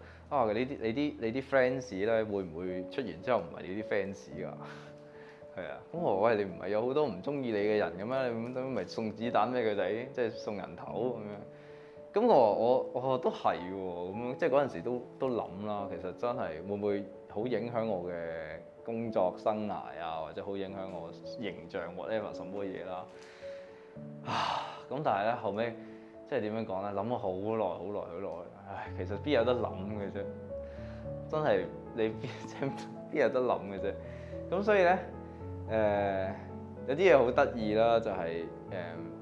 你啲 fans 咧會唔會出完之後唔係你啲 fans 㗎？係啊，咁我話喂，你唔係有好多唔中意你嘅人嘅咩？你咁咪送子彈俾佢哋，即係送人頭咁樣。咁我都係喎，咁即係嗰陣時都諗啦。其實真係會唔會好影響我嘅工作生涯啊，或者好影響我形象 whatever 什麼嘢啦。咁但係咧後尾即係點樣講咧？諗咗好耐。唉，其實邊有得諗嘅啫？真係你邊有得諗嘅啫？咁所以咧。有啲嘢好得意啦，就係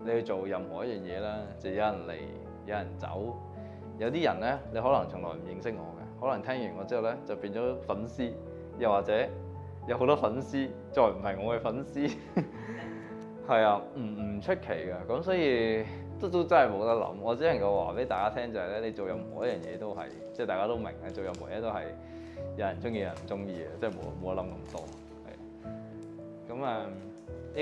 你去做任何一樣嘢啦，就有人嚟，有人走。有啲人咧，你可能從來唔認識我嘅，可能聽完我之後咧就變咗粉絲，又或者有好多粉絲再唔係我嘅粉絲，係啊，唔出奇㗎。咁所以都真係冇得諗。我只能夠話俾大家聽就係咧，你做任何一樣嘢都係，即係大家都明嘅，做任何嘢都係有人中意，有人唔中意嘅，即係冇得諗咁多。咁呢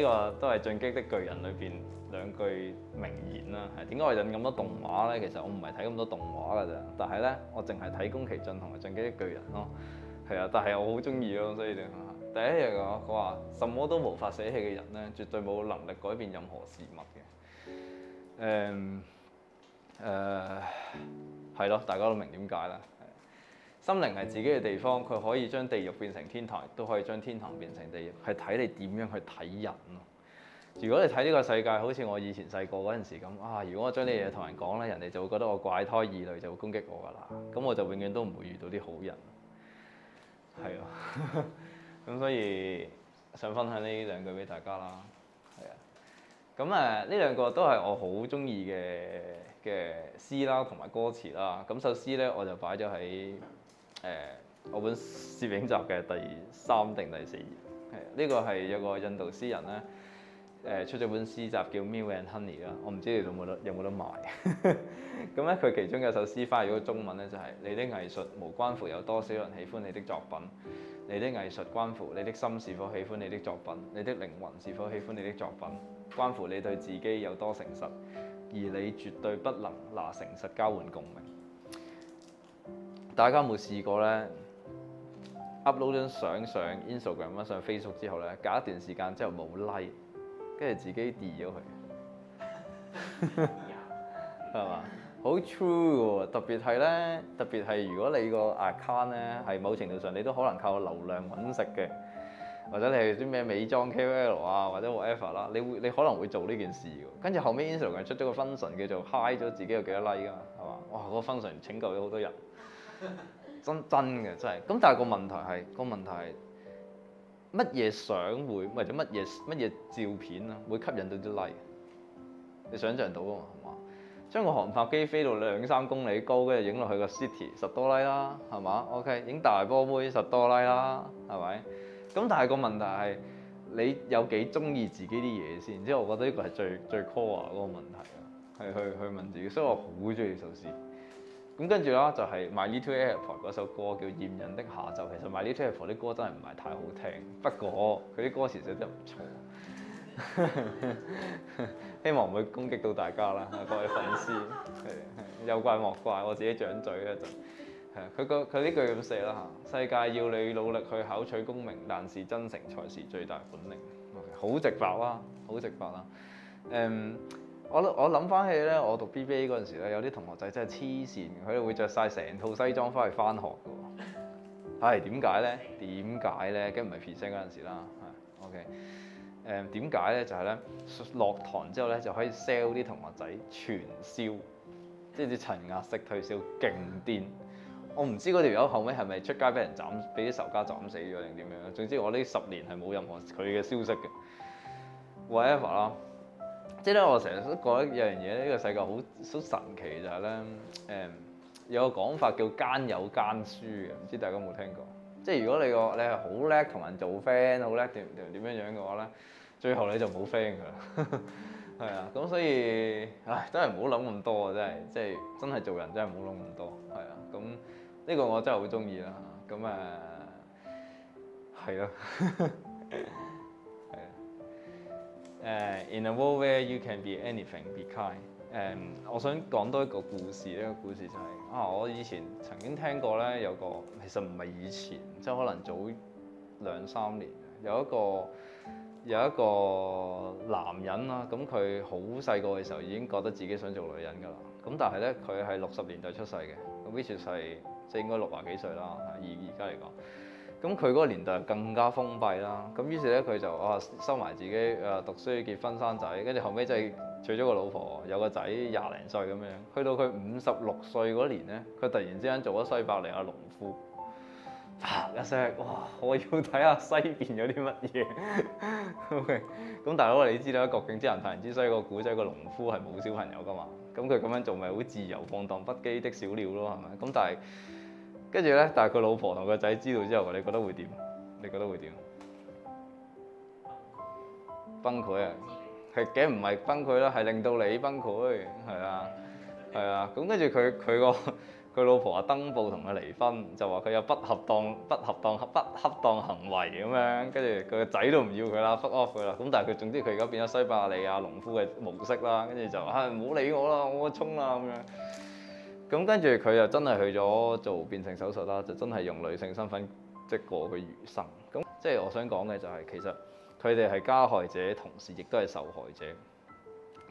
個都係《進擊的巨人》裏邊2句名言啦。係點解我引咁多動畫咧？其實我唔係睇咁多動畫㗎咋，但係咧我淨係睇宮崎駿同埋《進擊的巨人》咯。係啊，但係我好中意咯，所以第一樣佢話什麼都無法捨棄嘅人咧，絕對冇能力改變任何事物嘅。係咯，大家都明點解啦。心靈係自己嘅地方，佢可以將地獄變成天堂，亦都可以將天堂變成地獄，係睇你點樣去睇人咯。如果你睇呢個世界好似我以前細個嗰陣時咁如果我將啲嘢同人講咧，人哋就會覺得我怪胎異類，就會攻擊我㗎啦。咁我就永遠都唔會遇到啲好人。係啊，咁所以想分享呢2句俾大家啦。係啊，咁呢2個都係我好中意嘅詩啦，同埋歌詞啦。咁首詩咧我就擺咗喺我本攝影集嘅第3定第4頁。呢個係有個印度詩人咧，出咗本詩集叫《Milk and Honey》啦。我唔知你有冇得賣。咁咧佢其中有首詩翻譯咗中文咧，就係你的藝術無關乎有多少人喜歡你的作品，你的藝術關乎你的心是否喜歡你的作品，你的靈魂是否喜歡你的作品，關乎你對自己有多誠實，而你絕對不能拿誠實交換共鳴。大家有冇試過咧 upload 張相上 Instagram 上 Facebook 之後咧，隔一段時間之後冇 like， 跟住自己 delete 咗佢，係嘛？好 true 喎，特別係如果你個 account 咧係某程度上你都可能靠流量揾食嘅，或者你係啲咩美妝 KOL 啊，或者 whatever 啦，你可能會做呢件事嘅。跟住後尾 Instagram 出咗個 function 叫做 hide 咗自己有幾多 like 㗎嘛，係嘛？哇，嗰個 function 拯救咗好多人。真嘅真係，咁但係個問題係乜嘢相會或者乜嘢照片啊會吸引到啲 like？ 你想象到啊嘛，係嘛？將個航拍機飛到2-3公里高，跟住影落去個 city 10多 like 啦，係嘛 ？OK， 影大波妹10多 like 啦，係咪？咁但係個問題係你有幾中意自己啲嘢先？即係我覺得呢個係最 core 嗰個問題啊，係去問自己，所以我好中意首詩。咁跟住啦，就係 My Little Airport 嗰首歌叫《驗人的下晝》。其實 My Little Airport 啲歌真係唔係太好聽，不過佢啲歌詞寫得唔錯。希望唔會攻擊到大家啦，各位粉絲。係有怪莫怪，我自己掌嘴咧就係佢呢句咁寫啦嚇。世界要你努力去考取功名，但是真誠才是最大本領。好直白啦，好直白啦。我諗翻起咧，我讀 BBA 嗰陣時咧，有啲同學仔真係黐線，佢哋會着晒成套西裝翻去翻學嘅喎。係點解咧？梗唔係 present 嗰陣時啦。係 OK。點解咧？就係咧落堂之後咧就可以 sell 啲同學仔傳銷。即係啲層壓式推銷勁癲。我唔知嗰條友後尾係咪出街俾人斬，俾啲仇家斬死咗定點樣？總之我呢10年係冇任何佢嘅消息嘅。whatever 啦，即係咧我成日都覺得有樣嘢呢個世界好神奇就係咧有個講法叫奸有奸輸嘅，唔知大家有冇聽過？即係如果你係好叻同人做 friend， 好叻點樣嘅話咧，最後你就冇 friend 㗎啦。係啊，咁所以真係唔好諗咁多啊！真係做人真係唔好諗咁多。係啊，咁呢個我真係好中意啦。咁係咯。In a world where you can be anything, be kind。我想講多一個故事，呢個故事就係我以前曾經聽過咧，有個其實唔係以前，即係可能早2-3年，有一個男人啦，咁佢好細個嘅時候已經覺得自己想做女人㗎啦。咁但係咧，佢係60年代出世嘅，咁 which 係即係應該60幾歲啦。而家嚟講。咁佢嗰個年代更加封閉啦，咁於是咧佢就收埋自己讀書結婚生仔，跟住後尾就係娶咗個老婆，有個仔20零歲咁樣。去到佢56歲嗰年咧，佢突然之間做咗西伯利亞農夫，啪一聲，哇！我要睇下西邊有啲乜嘢。OK， 咁大佬你知啦，國境之南太平之西個古仔，個農夫係冇小朋友噶嘛，咁佢咁樣做咪好自由放蕩不羈的小鳥咯，係咪？咁跟住咧，但係佢老婆同個仔知道之後，你覺得會點？你覺得會點？崩潰啊！係嘅，唔係崩潰啦，係令到你崩潰，係啊，係啊。咁跟住佢老婆登報同佢離婚，就話佢有不恰當行為咁樣，跟住佢個仔都唔要佢啦 fuck off 佢啦。咁但係佢總之佢而家變咗西伯利亞農夫嘅模式啦，跟住就唔好理我啦，我衝啦咁樣。咁跟住佢又真係去咗做變性手術啦，就真係用女性身份即過佢餘生。咁即係我想講嘅就係其實佢哋係加害者，同時亦都係受害者。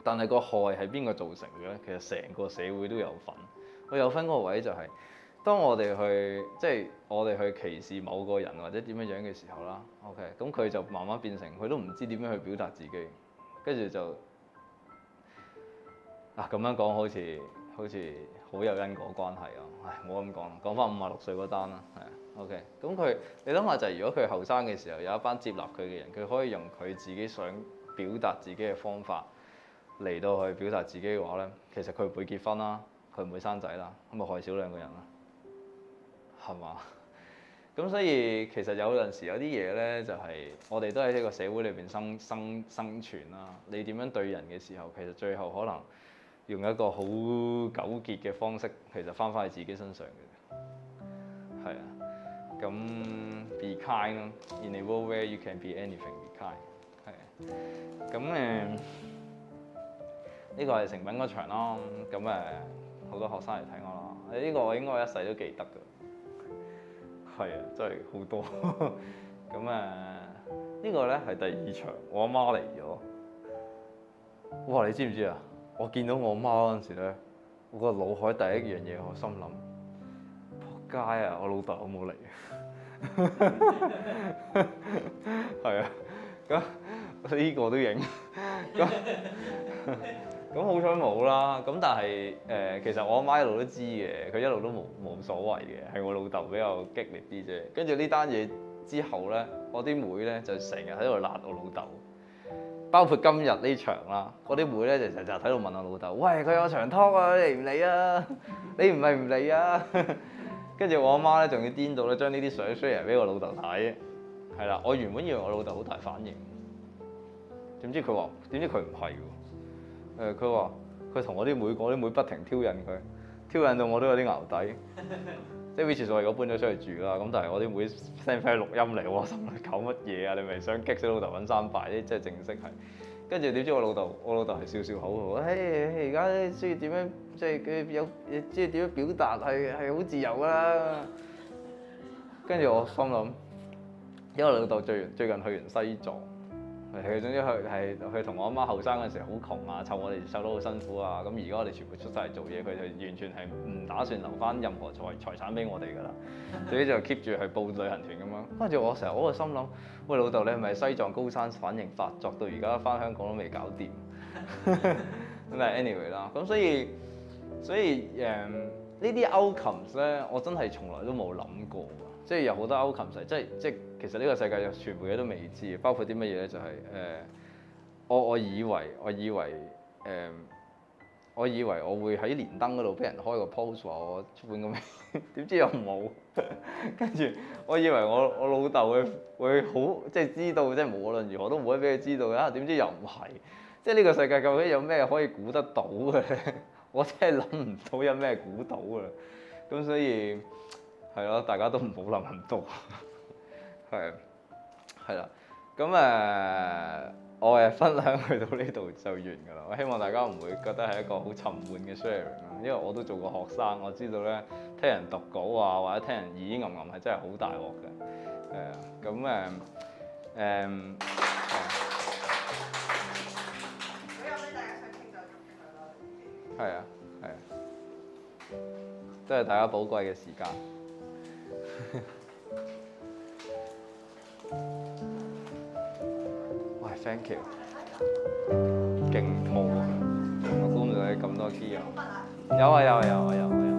但係個害係邊個造成嘅咧？其實成個社會都有份。佢有分嗰個位就係當我哋去歧視某個人或者點樣樣嘅時候啦。OK， 咁佢就慢慢變成佢都唔知點樣去表達自己，跟住就咁樣講好似好有因果關係啊！唔好咁講，講翻56歲嗰單啦，係啊 OK。咁你諗下就係如果佢後生嘅時候有一班接納佢嘅人，佢可以用佢自己想表達自己嘅方法嚟到去表達自己嘅話咧，其實佢唔會結婚啦，佢唔會生仔啦，咁咪害少2個人啦，係嘛？咁所以其實有陣時有啲嘢咧，就係我哋都喺呢個社會裏邊生存啦。你點樣對人嘅時候，其實最後可能用一個好糾結嘅方式，其實翻返去自己身上嘅，係啊。咁 be kind 咯 ，in a world where you can be anything, be kind， 係啊。咁呢個係成品嗰場咯。咁好多學生嚟睇我啦。呢個我應該一世都記得㗎。係啊，真係好多。咁呢個咧係第2場，我阿媽嚟咗。哇！你知唔知啊？我見到我媽嗰陣時咧，我個腦海第一樣嘢，我心諗：仆街啊！我老豆好冇嚟。係啊，咁呢個都影。咁好彩冇啦。咁但係其實我阿媽一路都知嘅，佢一路都冇所謂嘅，係我老豆比較激烈啲啫。跟住呢單嘢之後咧，我啲妹咧就成日喺度鬧我老豆。包括今日呢場啦，嗰啲妹咧就成日喺度問我老豆：喂，佢有場 talk 啊，你嚟唔嚟啊？你唔係唔嚟啊？跟住我阿媽咧仲要顛到咧，將呢啲相 share 俾我老豆睇。係啦，我原本以為我老豆好大反應，點知佢唔係喎。佢話佢同我啲妹講，啲妹不停挑釁佢，挑釁到我都有啲淆底。即係 which is 我而家搬咗出去住啦，咁但係我啲妹 send 翻錄音嚟，我心諗搞乜嘢啊？你咪想激死老豆揾3敗啲，即係正式係。跟住點知我老豆係笑笑口喎，而家需要點樣，即係佢有即係點樣表達係好自由㗎啦。跟住我心諗，因為我老豆最近去完西藏。係，總之佢同我阿媽後生嗰陣時好窮啊，湊我哋湊得好辛苦啊。咁而家我哋全部出晒嚟做嘢，佢就完全係唔打算留翻任何財產俾我哋㗎啦。所以就 keep 住去報旅行團咁樣。跟住我成日我個心諗，喂，老豆，你係咪西藏高山反應發作到而家翻香港都未搞掂？咁但係 anyway 啦，咁所以所以呢啲 outcomes 咧，我真係從來都冇諗過㗎。即係有好多 outcomes 係，即其實呢個世界有全部嘢都未知，包括啲乜嘢咧？就係、我以為我會喺連登嗰度俾人開個 post 話我出本咁嘅，點知又冇。跟住我以為我老豆會好即係知道，即係無論如何都唔會俾佢知道嘅。點知又唔係。即係呢個世界究竟有咩可以估得到嘅咧？我真係諗唔到有咩估到啊！咁所以係咯，大家都唔好諗咁多。係啦。咁我嘅分享去到呢度就完㗎啦。我希望大家唔會覺得係一個好沉悶嘅 sharing 啦，因為我都做過學生，我知道咧聽人讀稿啊，或者聽人耳吟吟係真係好大鑊嘅。咁如果有咩大家想傾就傾佢啦。係啊，都係大家寶貴嘅時間。喂，thank you，勁霧啊！我估唔到你咁多 key 啊！有啊。